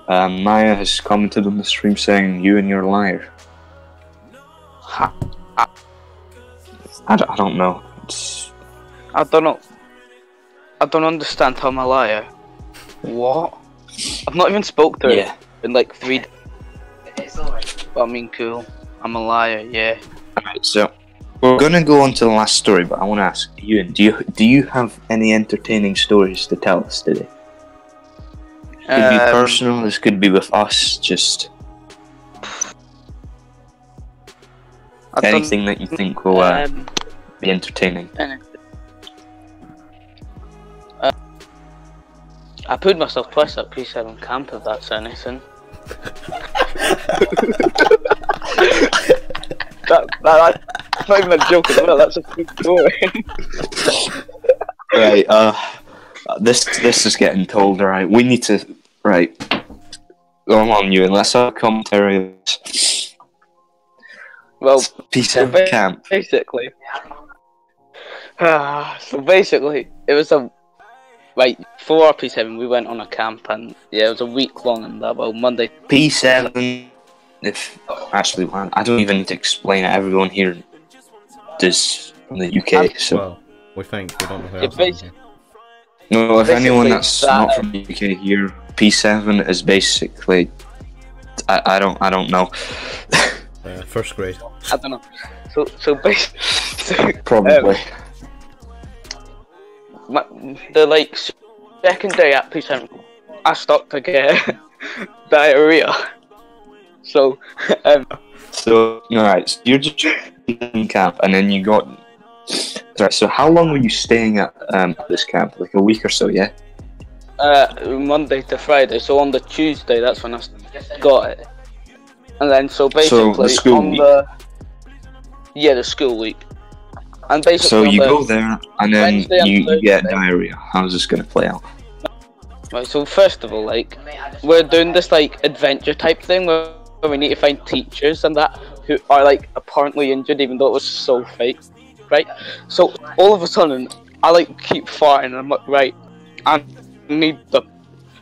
Maya has commented on the stream saying, "You and your liar." Ha. I don't know. I don't know. I don't understand how I'm a liar. What? I've not even spoke to her in like 3 days. But I mean, cool. I'm a liar, yeah. Alright, so we're gonna go on to the last story, but I want to ask Ewan, do you have any entertaining stories to tell us today? Could be personal. This could be with us. Just anything that you think will be entertaining. I put myself twice at P7 camp, if that's anything. That's not even a joke as well. That's a true story. Right. This is getting told. All right. We need to. Right. Go on, you, and let's have a commentary. Well, P7 camp. Basically. So basically, it was a. Right, for P7, we went on a camp, and yeah, it was a week long, and that, well, Monday. P7. If actually, I don't even need to explain it. Everyone here does from the UK, so. Well, we think we don't know who Yeah, else is here. No, if anyone basically that's not from the UK here, P7 is basically. I don't know. First grade. I don't know. So basically. Probably. The like second day at P7, I started to get diarrhea. So, So, alright, so you're just in camp, and then you got. Right, so how long were you staying at this camp? Like a week or so, yeah? Monday to Friday. So on the Tuesday, that's when I got it. And then so basically the school on week. the school week. And basically So you go there, and then Wednesday and you get Thursday. diarrhea. How's this gonna play out? Right, so first of all, like, we're doing this like adventure type thing where we need to find teachers and that who are like apparently injured, even though it was so fake, right? So all of a sudden, I like keep farting, and I'm like, right, I need the.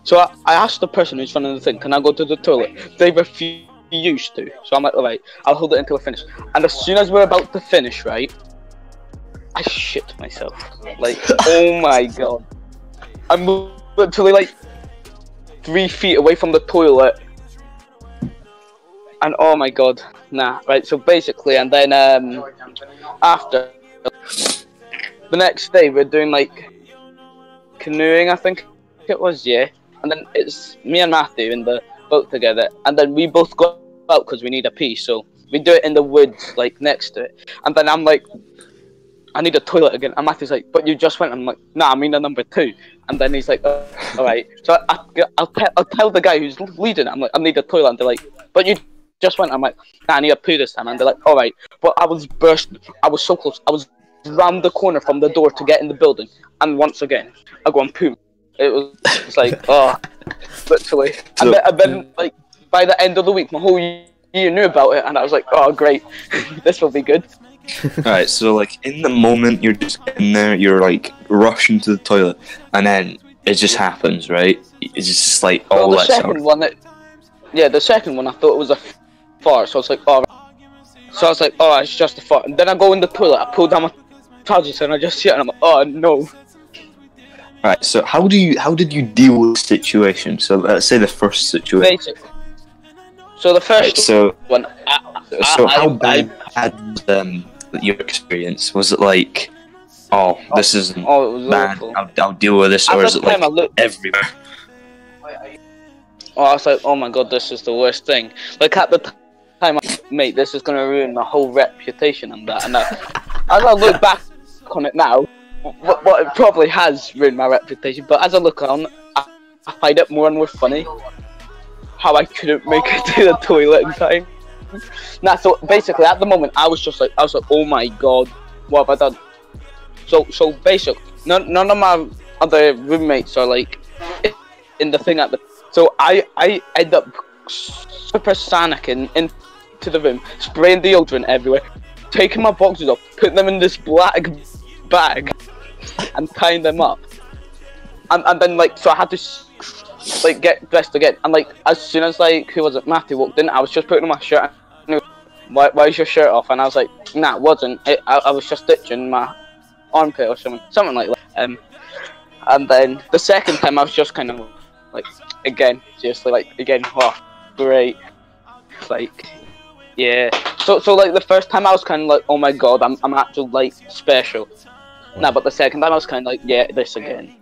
So I asked the person who's running the thing, can I go to the toilet? They refused to. So I'm like, alright, I'll hold it until I finish. And as soon as we're about to finish, right, I shit myself. Like, oh my god. I'm literally like 3 feet away from the toilet. And oh my god, nah, right, so basically, and then after, the next day we're doing like canoeing, I think it was, yeah. And then it's me and Matthew in the boat together, and then we both go out because we need a pee, so we do it in the woods, like next to it. And then I'm like, I need a toilet again, and Matthew's like, but you just went. I'm like, nah, I mean a number 2. And then he's like, alright. So I'll tell the guy who's leading it, I'm like, I need a toilet, and they're like, but you just went. I'm like, nah, I need a poo this time, and they're like, alright. But I was so close, I was round the corner from the door to get in the building, and once again, I go and poo. It was like, oh, literally. So, and then, like, by the end of the week, my whole year knew about it, and I was like, oh, great, this will be good. Alright, so like in the moment you're just in there, you're like rushing to the toilet, and then it just happens, right? It's just like, oh, Well, the let's second one, the second one, I thought it was a fart, so I was like, oh, so I was like, oh, it's just a fart. And then I go in the toilet, I pull down my trousers, and I just sit, and I'm like, oh no. Right, so how did you deal with the situation? So let's say the first situation. Basically. So the first one, how bad was your experience? Was it like, oh, this isn't it was bad, awful. I'll deal with this, or At is the it like time, I looked- everywhere? Oh, I was like, oh my god, this is the worst thing. Like at the time, I was like, mate, this is gonna ruin my whole reputation and that. And as I look back on it now, what it probably has ruined my reputation. But as I look on, I find it more and more funny how I couldn't make it to the toilet in time. Nah, so basically at the moment I was like, oh my god, what have I done? So basically, none of my other roommates are like in the thing at the. So I end up super panicking into the room, spraying deodorant everywhere, taking my boxes off, putting them in this black bag, and tying them up. And then like, so I had to like get dressed again. And like, as soon as like, who was it, Matthew walked in, I was just putting on my shirt. And he was, why is your shirt off? And I was like, nah, it wasn't. I was just stitching my armpit or something like that. And then the second time I was just kind of like, again, seriously, like, again, oh, great, like, yeah. So like the first time I was kind of like, oh my god, I'm actually like special. Nah, but the second time I was kind of like, yeah, this again.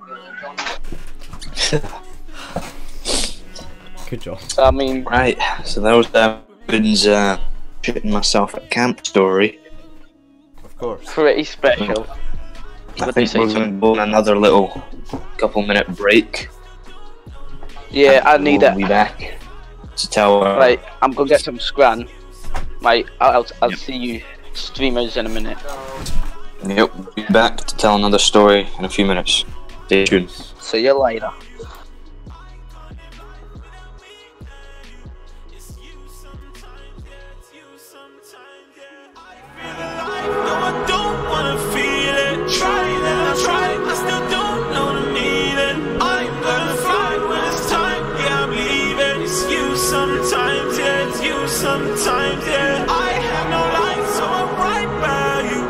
Good job. So, I mean, Right, so that was Vin's shitting myself at camp story. Of course. pretty special. I think we're going to go on another little couple-minute break. Yeah, I need We'll it. be back to tell. Right, I'm gonna get some scran. Right, I'll Yep. see you streamers in a minute. Yep, we'll be back to tell another story in a few minutes. Stay tuned. See you later. Sometimes, yeah, I have no life, so I'm right by you.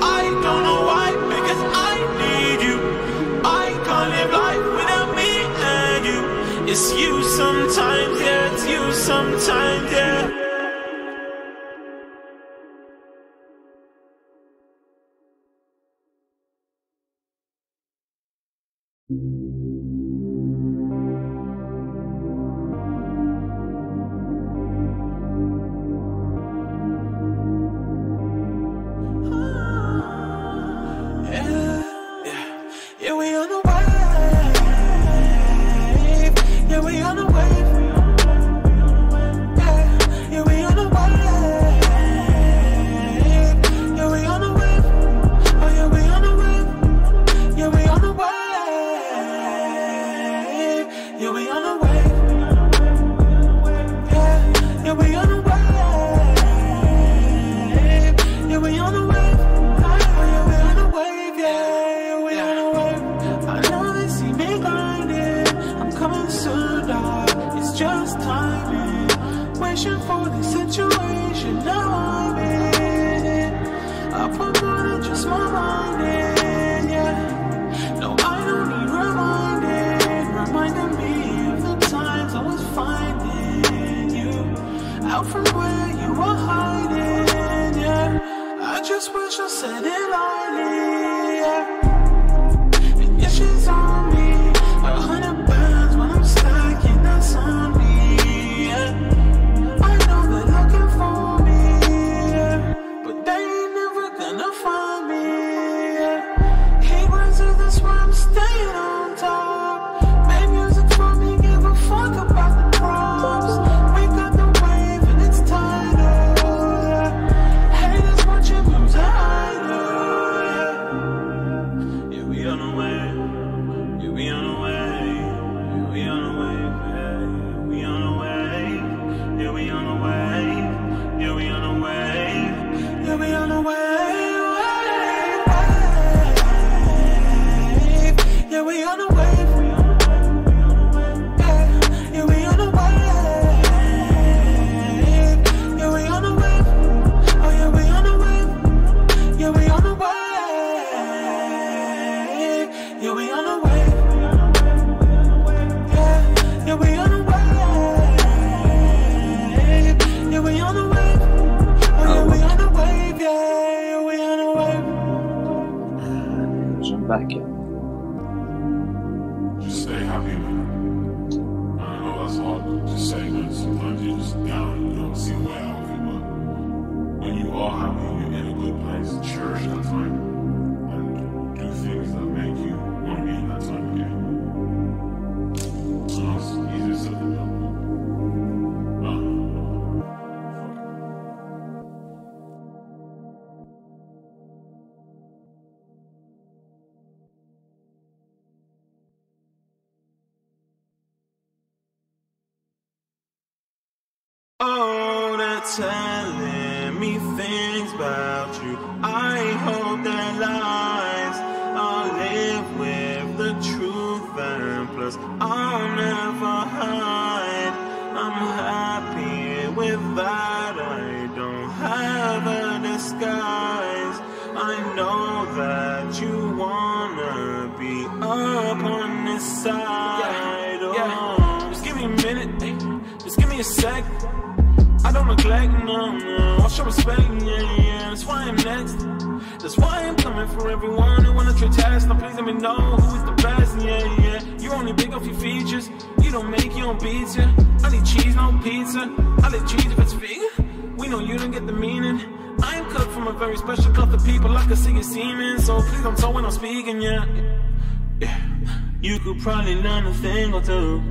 I don't know why, because I need you. I can't live life without me and you. It's you sometimes, yeah, it's you sometimes, yeah. Back in. Just stay happy, man. I know that's hard to say, man. Sometimes you're just down, you don't see a way out of it, but when you are happy, you're in a good place, cherish that time and do things that make you want to be in that time again. So it's easier said than done. Oh, they're telling me things about you. I hope their lies. I'll live with the truth, and plus I'll never hide. I'm happy with that. I don't have a disguise. I know that you wanna be up on this side. Yeah. Just give me a minute, just give me a sec. I don't neglect, no, I'll show respect, yeah, that's why I'm next. That's why I'm coming for everyone who wanna trade test. Now please let me know who is the best, yeah. You're only big off your features, you don't make your own pizza. I need cheese, no pizza, I like cheese if it's vegan. We know you don't get the meaning. I'm cut from a very special cloth of people, I can see your semen. So please don't talk when I'm speaking, yeah. You could probably learn a thing or two,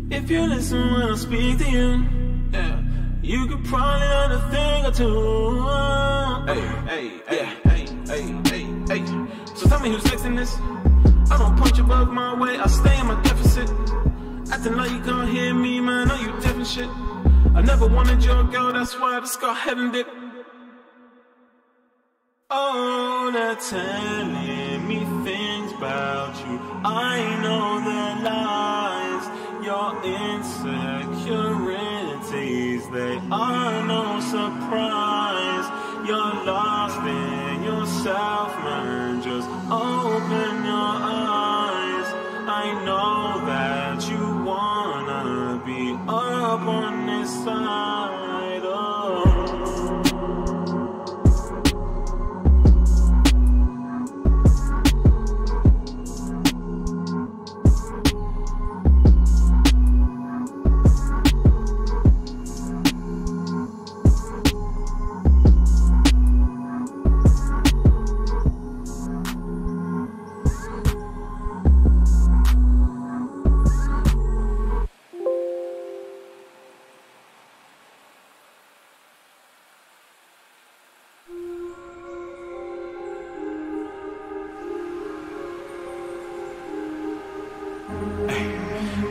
if you listen when I speak to you. You could probably learn a thing or two. Hey. So tell me who's next in this. I don't punch above my weight, I stay in my deficit. Acting like you can't hear me, man, are you deaf and shit? I never wanted your girl, that's why I just got heaven dip. Oh, they're telling me things about you. I know the lies, your insecurities, they are no surprise. You're lost in yourself, man, just open your eyes. I know that you wanna be up on this side, oh.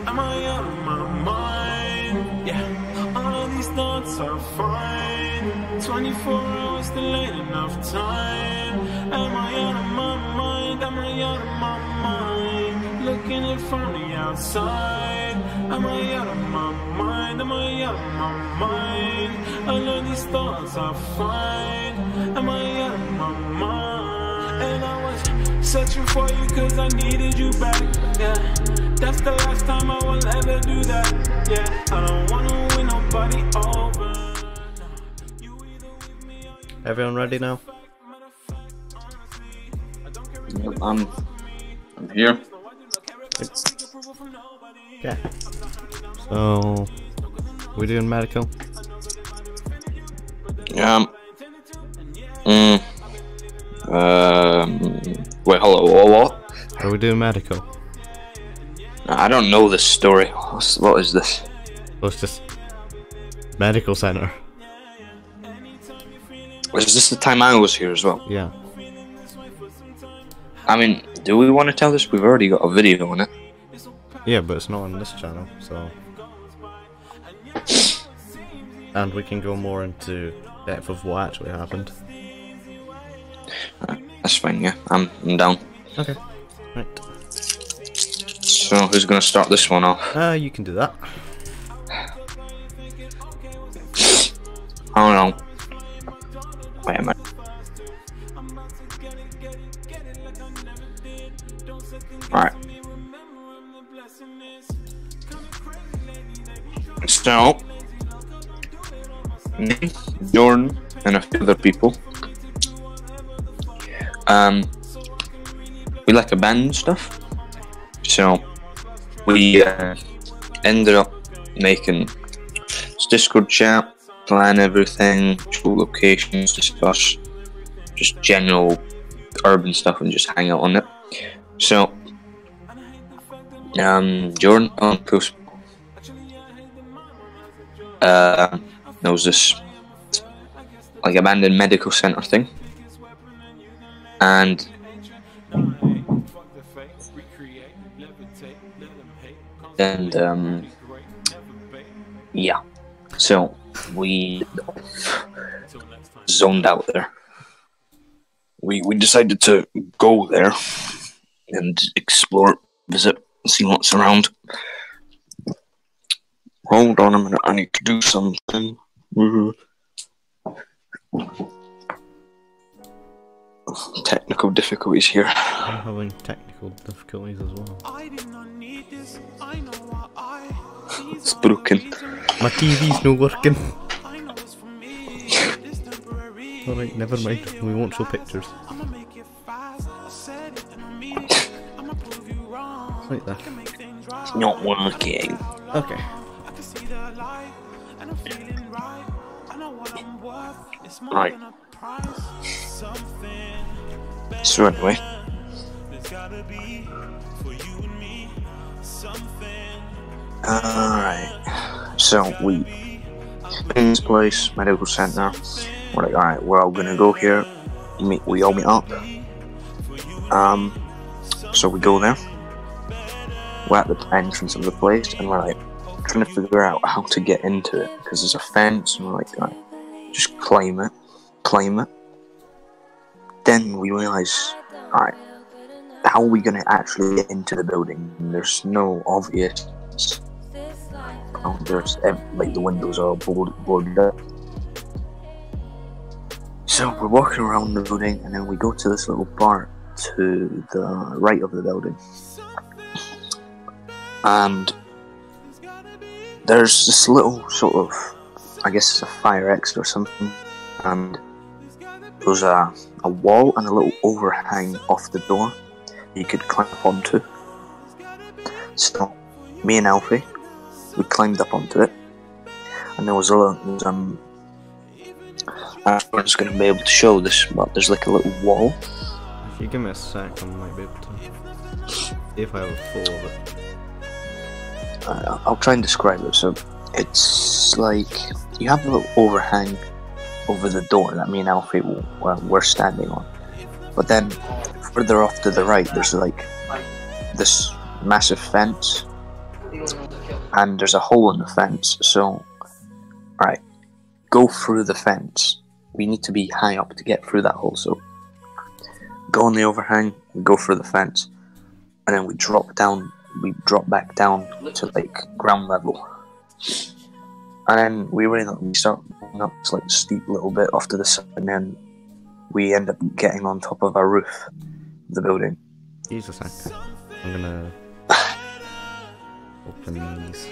Am I out of my mind? Yeah, all of these thoughts are fine. 24 hours still ain't enough time. Am I out of my mind? Am I out of my mind? Looking it from the outside. Am I out of my mind? Am I out of my mind? All of these thoughts are fine. Am I out of my mind? And I was searching for you cause I needed you back, yeah. That's the last time I will ever do that, yeah. I don't wanna win nobody over. Everyone ready now? I'm here. Okay. So, we're doing medical? Wait, hello, what? Are we doing medical? I don't know this story. What is this? Well, it's just medical center. Was this the time I was here as well? Yeah. I mean, do we want to tell this? We've already got a video on it. Yeah, but it's not on this channel, so. And we can go more into depth of what actually happened. That's fine, yeah. I'm down. Okay. Right. So, who's gonna start this one off? You can do that. I don't know. Wait a minute. Alright. So, me, Jordan, and a few other people. We like a band and stuff. So, we ended up making this Discord chat, plan everything, show locations, discuss just general urban stuff and just hang out on it. So, Jordan on post there was this like abandoned medical center thing, and yeah, so we zoned out there. We decided to go there and explore, visit, see what's around. Hold on a minute, I need to do something. Technical difficulties here. I'm having technical difficulties as well. It's broken. My TV's not working. Alright, never mind. We won't show pictures. Right there. It's not working. Okay. Right. So anyway. Alright. So we in this place, medical center. We're like, alright, we're all gonna go here. We all meet up. So we go there. We're at the entrance of the place, and we're like trying to figure out how to get into it because there's a fence, and we're like, alright, just climb it. Then we realize, alright, how are we gonna actually get into the building? There's no obvious. There's like the windows are all boarded up. So we're walking around the building, and then we go to this little bar to the right of the building, and there's this little sort of, I guess it's a fire exit or something, and there's a wall and a little overhang off the door you could climb up onto. So me and Alfie, we climbed up onto it, and there was I'm just going to be able to show this, but there's like a little wall. If you give me a sec, I might be able to. If I have a full of it. I'll try and describe it. So it's like you have a little overhang over the door that me and Alfie were standing on, but then further off to the right there's like this massive fence, and there's a hole in the fence. So, alright, go through the fence. We need to be high up to get through that hole. So go on the overhang, we go through the fence, and then we drop back down to like ground level. And then we start going up this like steep little bit off to the side, and then we end up getting on top of a roof of the building. Jesus, I'm gonna open these.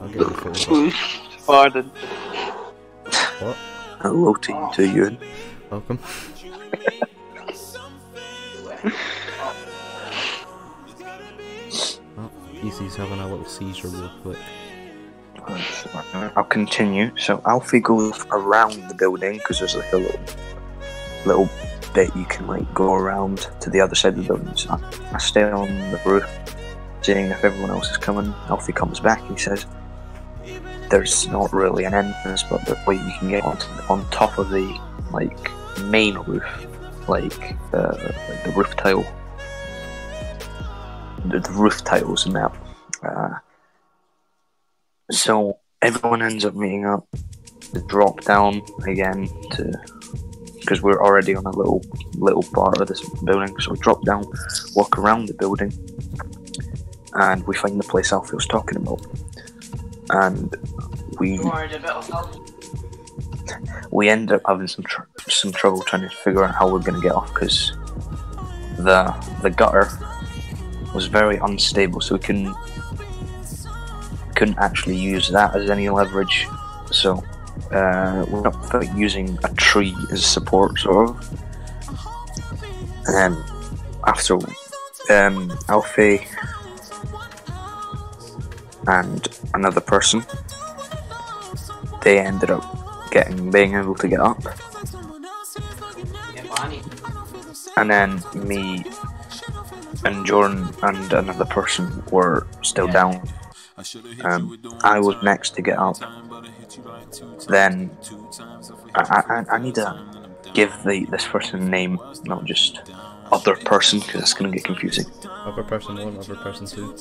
I'll get the photos. Pardon. What? Hello to you too, Ewan. Welcome. Oh, Easy's having a little seizure real quick. I'll continue. So Alfie goes around the building because there's like a little bit you can like go around to the other side of the building. So I stay on the roof, seeing if everyone else is coming. Alfie comes back. He says, "There's not really an entrance, but the way you can get on top of the like main roof, like the roof tile, the roof tiles and that." So everyone ends up meeting up to drop down again because we're already on a little part of this building. So we drop down, walk around the building, and we find the place Alfie was talking about. And we end up having some trouble trying to figure out how we're going to get off because the gutter was very unstable, so we couldn't actually use that as any leverage. So we're up using a tree as support, sort of. And then after Alfie and another person, they ended up being able to get up, and then me and Jordan and another person were still down. I was next to get up. Then I need to give this person a name, not just other person, because it's going to get confusing. Other person 1, other person 2.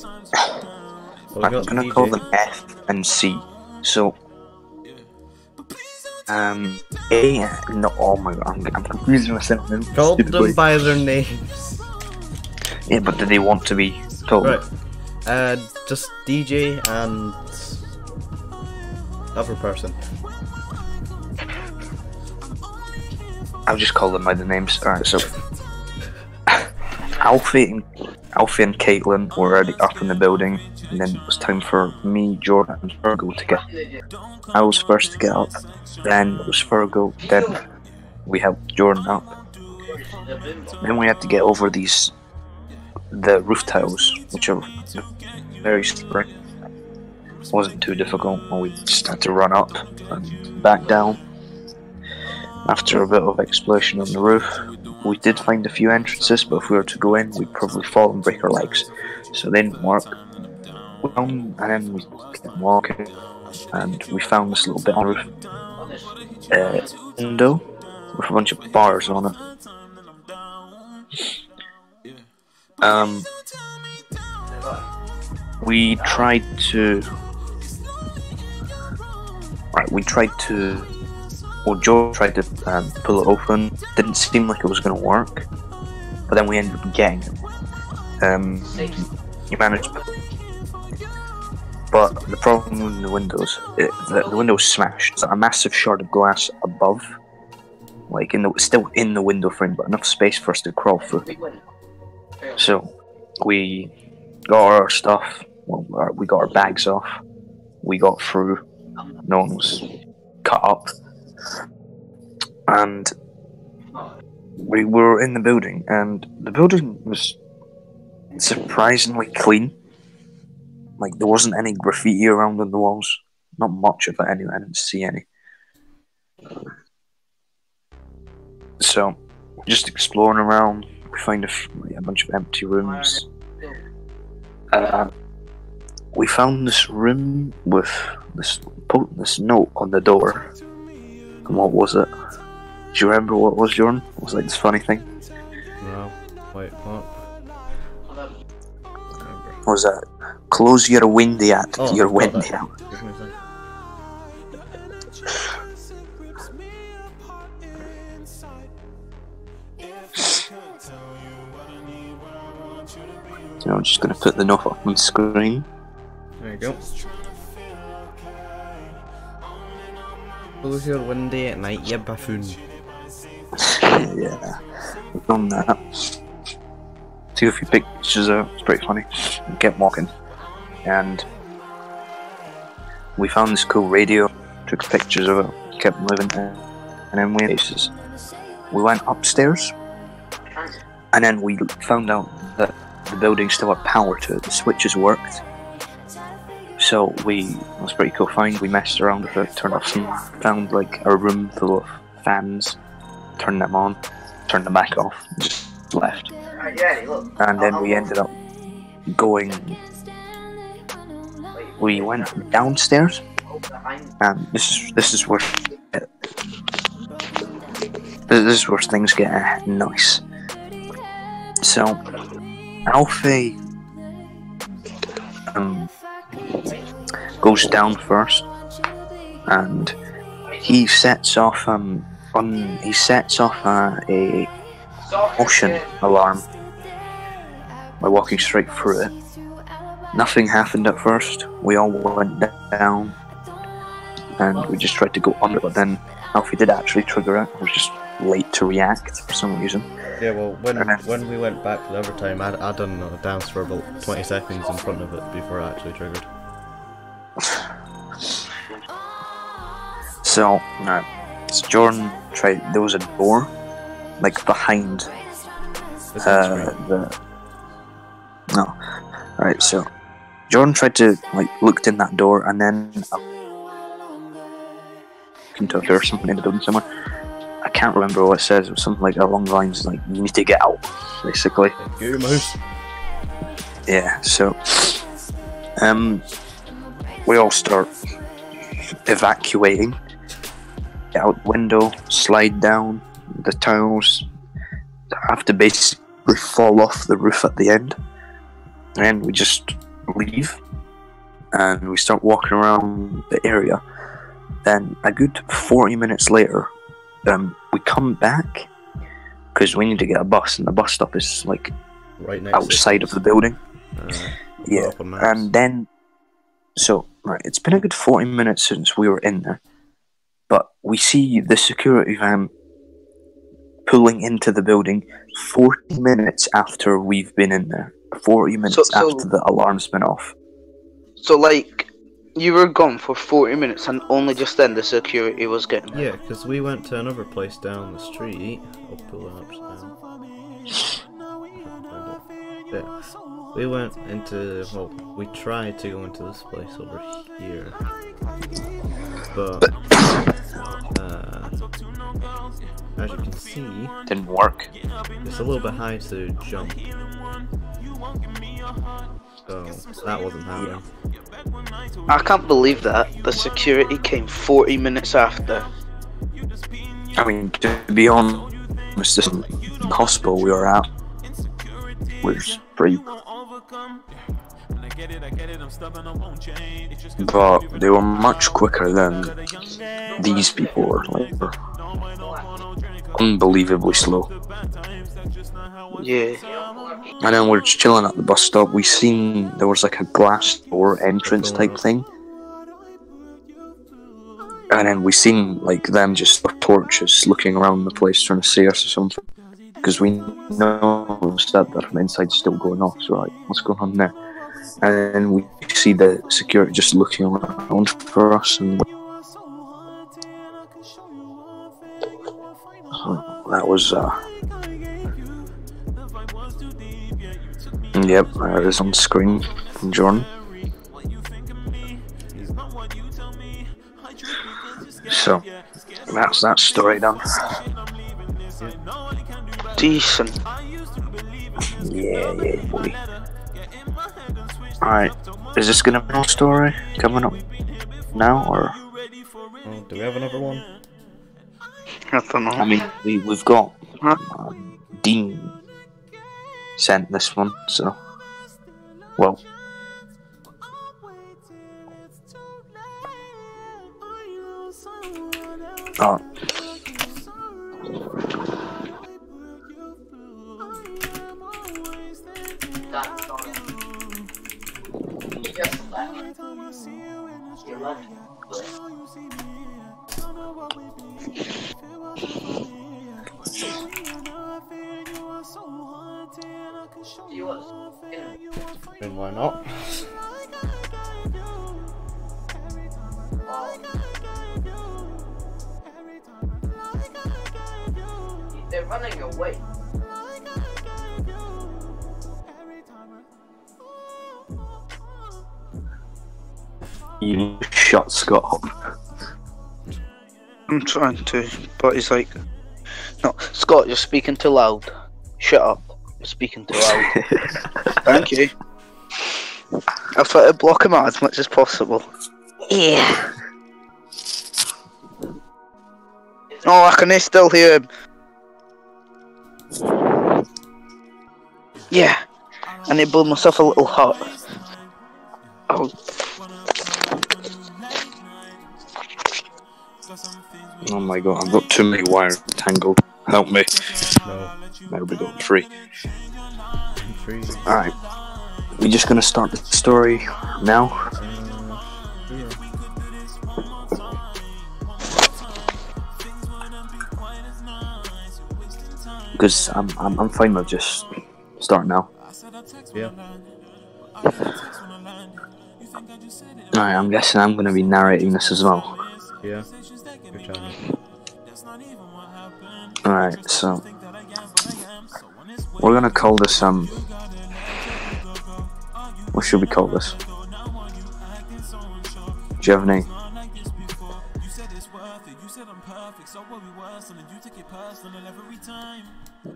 I'm going to call them F and C. So A, no, oh my god, I'm confusing myself now. Call them by their names. Yeah, but do they want to be told? Right. Just DJ and other person. I'll just call them by the names. Alright, so Alfie and Caitlin were already up in the building, and then it was time for me, Jordan, and Virgo to get. I was first to get up, then it was Virgo, then we helped Jordan up. Then we had to get over the roof tiles, which are very slippery. It wasn't too difficult, and we just had to run up and back down. After a bit of exploration on the roof, we did find a few entrances, but if we were to go in, we'd probably fall and break our legs, so they didn't work. And then we kept walking, and we found this little bit on the roof, window with a bunch of bars on it. We tried to. Right, well, Joe tried to pull it open. Didn't seem like it was going to work, but then we ended up getting it. He managed, but the problem with the windows, the window was smashed. There's a massive shard of glass above, like still in the window frame, but enough space for us to crawl through. So we got our stuff. Well, we got our bags off. We got through. No one was cut up, and we were in the building, and the building was surprisingly clean. Like, there wasn't any graffiti around on the walls. Not much of it anyway, I didn't see any. So, just exploring around, we find a bunch of empty rooms. We found this room with this note on the door. And what was it? Do you remember what it was, Jordan? It was like this funny thing. No. Wait, what? What was that? Close your windy out. Oh, your windy that. out. Give me a So I'm just going to put the note up on the screen. There you go. Close your window at night, you buffoon. Yeah, we've done that. Took a few pictures of it, it's pretty funny. We kept walking, and we found this cool radio, took pictures of it, kept moving, and then we went upstairs, and then we found out that the building still had power to it, the switches worked. So it was a pretty cool find. We messed around with it, turned off some, found like a room full of fans, turned them on, turned them back off, just left. And then we ended up we went downstairs, and this is where things get nice. So Alfie goes down first, and he sets off a motion alarm by walking straight through it. Nothing happened at first. We all went down, and we just tried to go under, but then Alfie did actually trigger it. I was just late to react for some reason. Yeah, well, when we went back the other time, I done a dance for about 20 seconds in front of it before I actually triggered. So Jordan tried. There was a door, like behind Alright, so Jordan tried to looked in that door, and then into there was something in the building somewhere. I can't remember what it says. It was something like along the lines like, "You need to get out," basically. Get your mouse. Yeah. So we all start evacuating. Get out the window, slide down the tiles. Have to basically fall off the roof at the end, and we just leave, and we start walking around the area. Then a good 40 minutes later, we come back because we need to get a bus, and the bus stop is like right next outside of the building. Yeah, and then it's been a good 40 minutes since we were in there, but we see the security van pulling into the building 40 minutes after we've been in there. 40 minutes after the alarm's been off. So, like, you were gone for 40 minutes and only just then the security was getting there? Yeah, because we went to another place down the street. I'll pull it up now. Yeah. We went into, we tried to go into this place over here. But, as you can see, didn't work. It's a little bit high to jump. So that wasn't happening. I can't believe that. The security came 40 minutes after. I mean, to be honest, this hospital we were at was pretty, but they were much quicker than these people were. Like, were unbelievably slow. Yeah. And then we're just chilling at the bus stop. We seen there was like a glass door entrance type thing. And then we seen like them just with torches looking around the place trying to see us or something. Because we noticed that from inside still going off. So we're like, what's going on there? And then we see the security just looking around for us. And that was, yep, it is on screen from Jordan. So, that's that story done. Decent. Yeah, boy. Alright, is this gonna be a story coming up now, or? Oh, do we have another one? I don't know. I mean, we've got Huh? Dean sent this one, so well. Oh. And why not? They're running away. You shut Scott up. I'm trying to, but he's like, no, Scott, you're speaking too loud. Shut up. You're speaking too loud. Thank you. I'll try to block him out as much as possible. Yeah. Oh, I can still hear him. Yeah. I need to build myself a little hut. Oh. Oh my god, I've got too many wires tangled. Help me. No. There we go, 3. Free. Alright. We're just gonna start the story now. Yeah. Because I'm fine with just starting now. Yeah. Alright, I'm guessing I'm gonna be narrating this as well. Yeah. Good job. Alright, so we're gonna call this what should we call this? Do you have a name?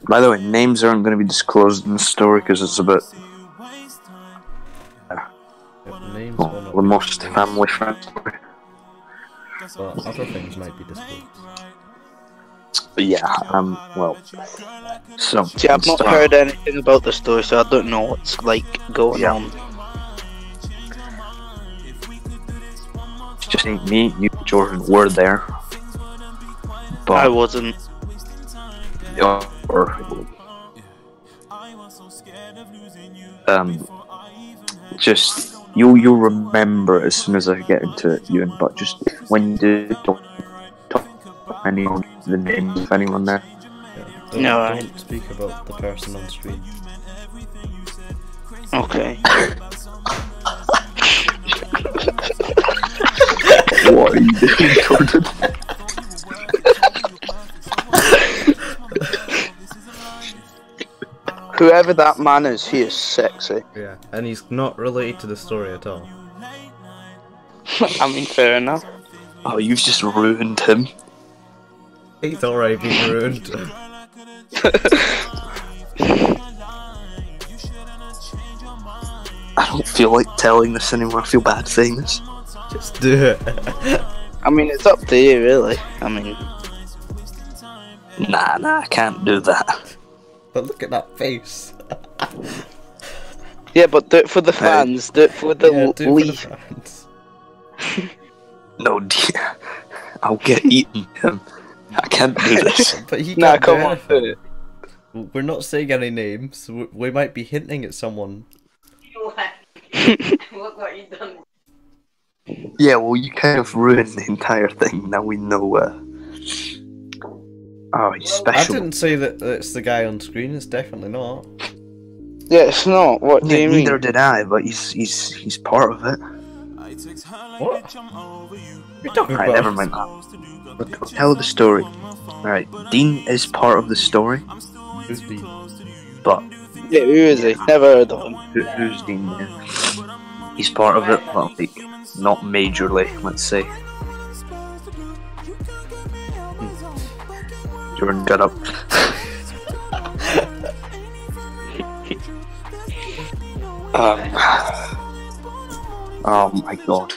By the way, names aren't going to be disclosed in the story because it's a bit Names well, will not the be most disclosed, family friendly story. but other things might be disclosed. But yeah, well, so See, I've not heard anything about the story, so I don't know what's like going on. Just think me, you, Jordan were there, but I wasn't. or just you'll remember as soon as I get into it, Ewan. But just when you do, don't talk anyone the names of anyone there. Yeah. No, Don't speak about the person on stream. Okay. What are you doing, Jordan? Whoever that man is, he is sexy. Yeah. And he's not related to the story at all. I mean, fair enough. Oh, you've just ruined him. He's already been ruined. don't feel like telling this anymore. I feel bad saying this. Just do it. I mean, it's up to you, really. I mean, Nah, I can't do that. But look at that face. yeah, but do it for the fans. Do it for the Yeah, do it for the Lee. fans. No, dear. I'll get eaten. I can't do this. But he Nah, can't come do on, anything. do it. We're not saying any names. We might be hinting at someone. Look what you've done. Yeah, well, you kind of ruined the entire thing. Now we know. Oh, he's I special. didn't say that it's the guy on screen. It's definitely not. Yeah, it's not. What do you mean? Neither did I, but he's part of it. What? You're talking Alright, about? never mind. But tell the story. Alright, Dean is part of the story, Who's Dean? but Yeah, who is he? Never heard of him. who's Dean? Yeah. He's part of it, but like not majorly. Let's say. Jordan, shut up. Oh my god.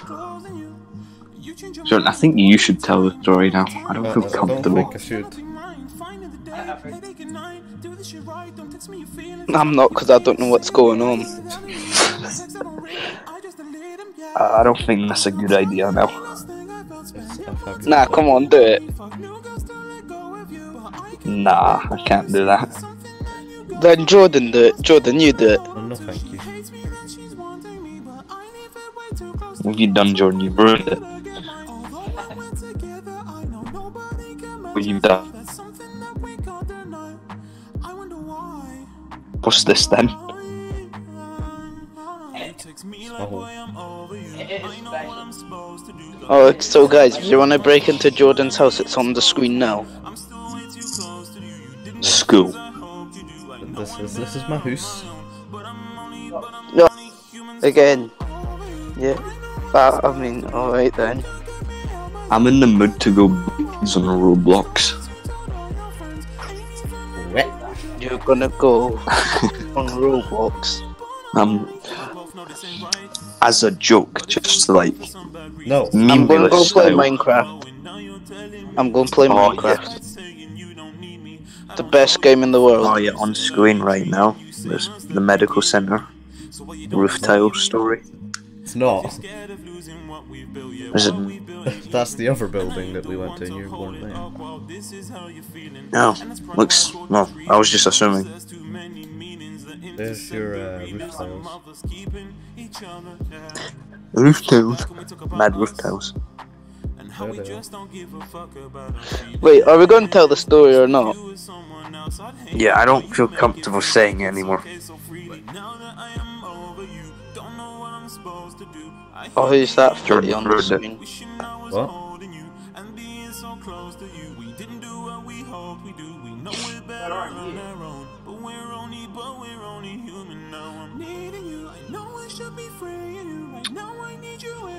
Jordan, I think you should tell the story now. I don't feel I don't comfortable. think I should. I'm not, because I don't know what's going on. I don't think that's a good idea now. Nah, come on, do it. Nah, I can't do that. Then Jordan do it. Jordan, you do it. Oh, no, thank you. What have you done, Jordan? You've ruined it. What you've done? What's this then? Oh, so guys, if you want to break into Jordan's house, it's on the screen now. School. This is my house. No, again. Yeah. I mean, alright then. I'm in the mood to go on Roblox. What? You're gonna go on Roblox. As a joke, just to like No. I'm gonna go meaningless play style. Minecraft. I'm gonna play Oh, Minecraft. The best game in the world. Oh yeah, on screen right now. There's the medical center. Roof tile story. It's not. Is it? That's the other building that we went to and you weren't there. No. Looks. Well, I was just assuming. There's your roof tiles. Roof tiles. Mad roof tiles. There they are. Wait, are we going to tell the story or not? Yeah, I don't feel comfortable saying it anymore. Oh, who's that footy Jordan on the ruined it. screen? What?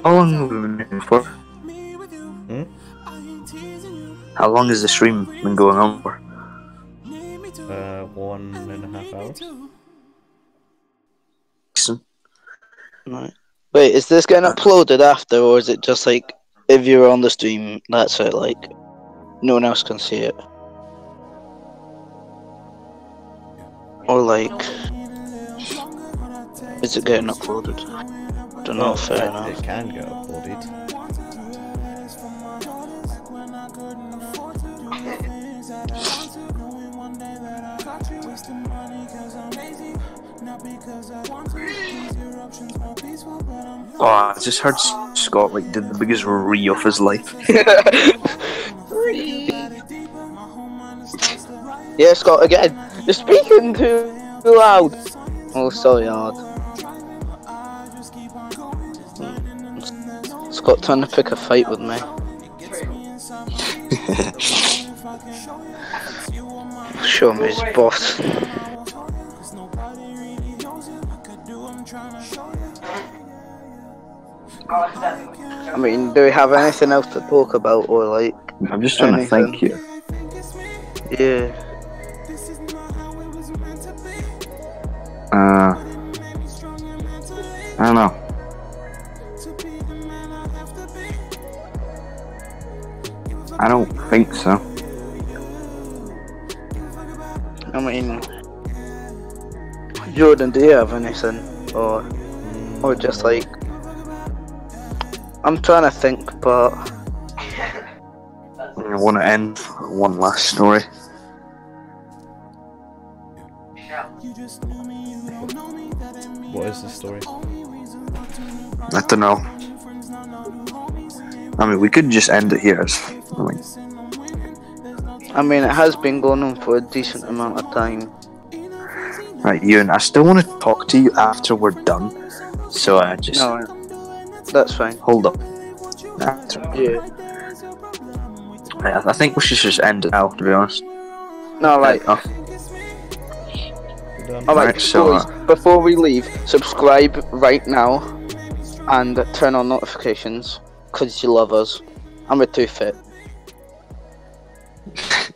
How long have we been here for? Hmm? How long has the stream been going on for? 1.5 hours. Decent. Right. Wait, is this getting uploaded after, or is it just like if you're on the stream, that's it? Like no one else can see it, or like is it getting uploaded? Don't know. Fair enough. It can get uploaded. Oh, I just heard Scott like did the biggest re of his life. Yeah, Scott, again. You're speaking too loud. Oh, sorry, hard. Scott trying to pick a fight with me. Show me his boss. I mean, do we have anything else to talk about, or like? I'm just trying anything? to think here. Yeah. I don't know. I don't think so. I mean, Jordan, do you have anything, or just like? I'm trying to think, but I want to end with one last story. What is the story? I don't know. I mean, we could just end it here. I mean, it has been going on for a decent amount of time. Right, Ewan, I still want to talk to you after we're done. So I just... No, that's fine. Hold up. Yeah. Right, I think we should just end it now, to be honest. No, like... Alright, so, boys, before we leave, subscribe right now and turn on notifications, because you love us. And we're too fit.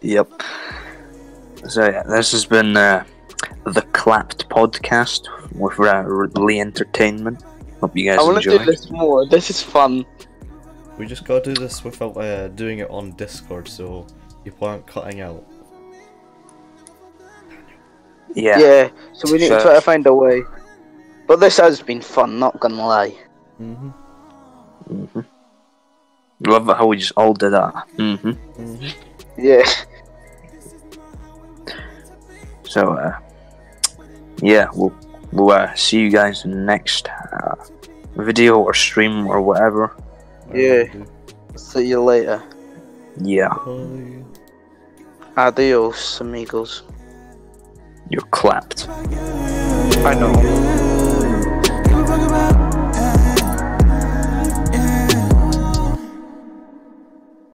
Yep. So yeah, this has been the Clapped Podcast with L.E.E Entertainment. Hope you guys I want to enjoy. do this more. This is fun. We just gotta do this without doing it on Discord, so people aren't cutting out. Yeah. Yeah, so we need to try to find a way. But this has been fun, not gonna lie. Love it how we just all did that. Yeah. So, yeah, we'll see you guys in the next video or stream or whatever. Yeah. See you later. Yeah. Bye. Adios, amigos. You're clapped. I know.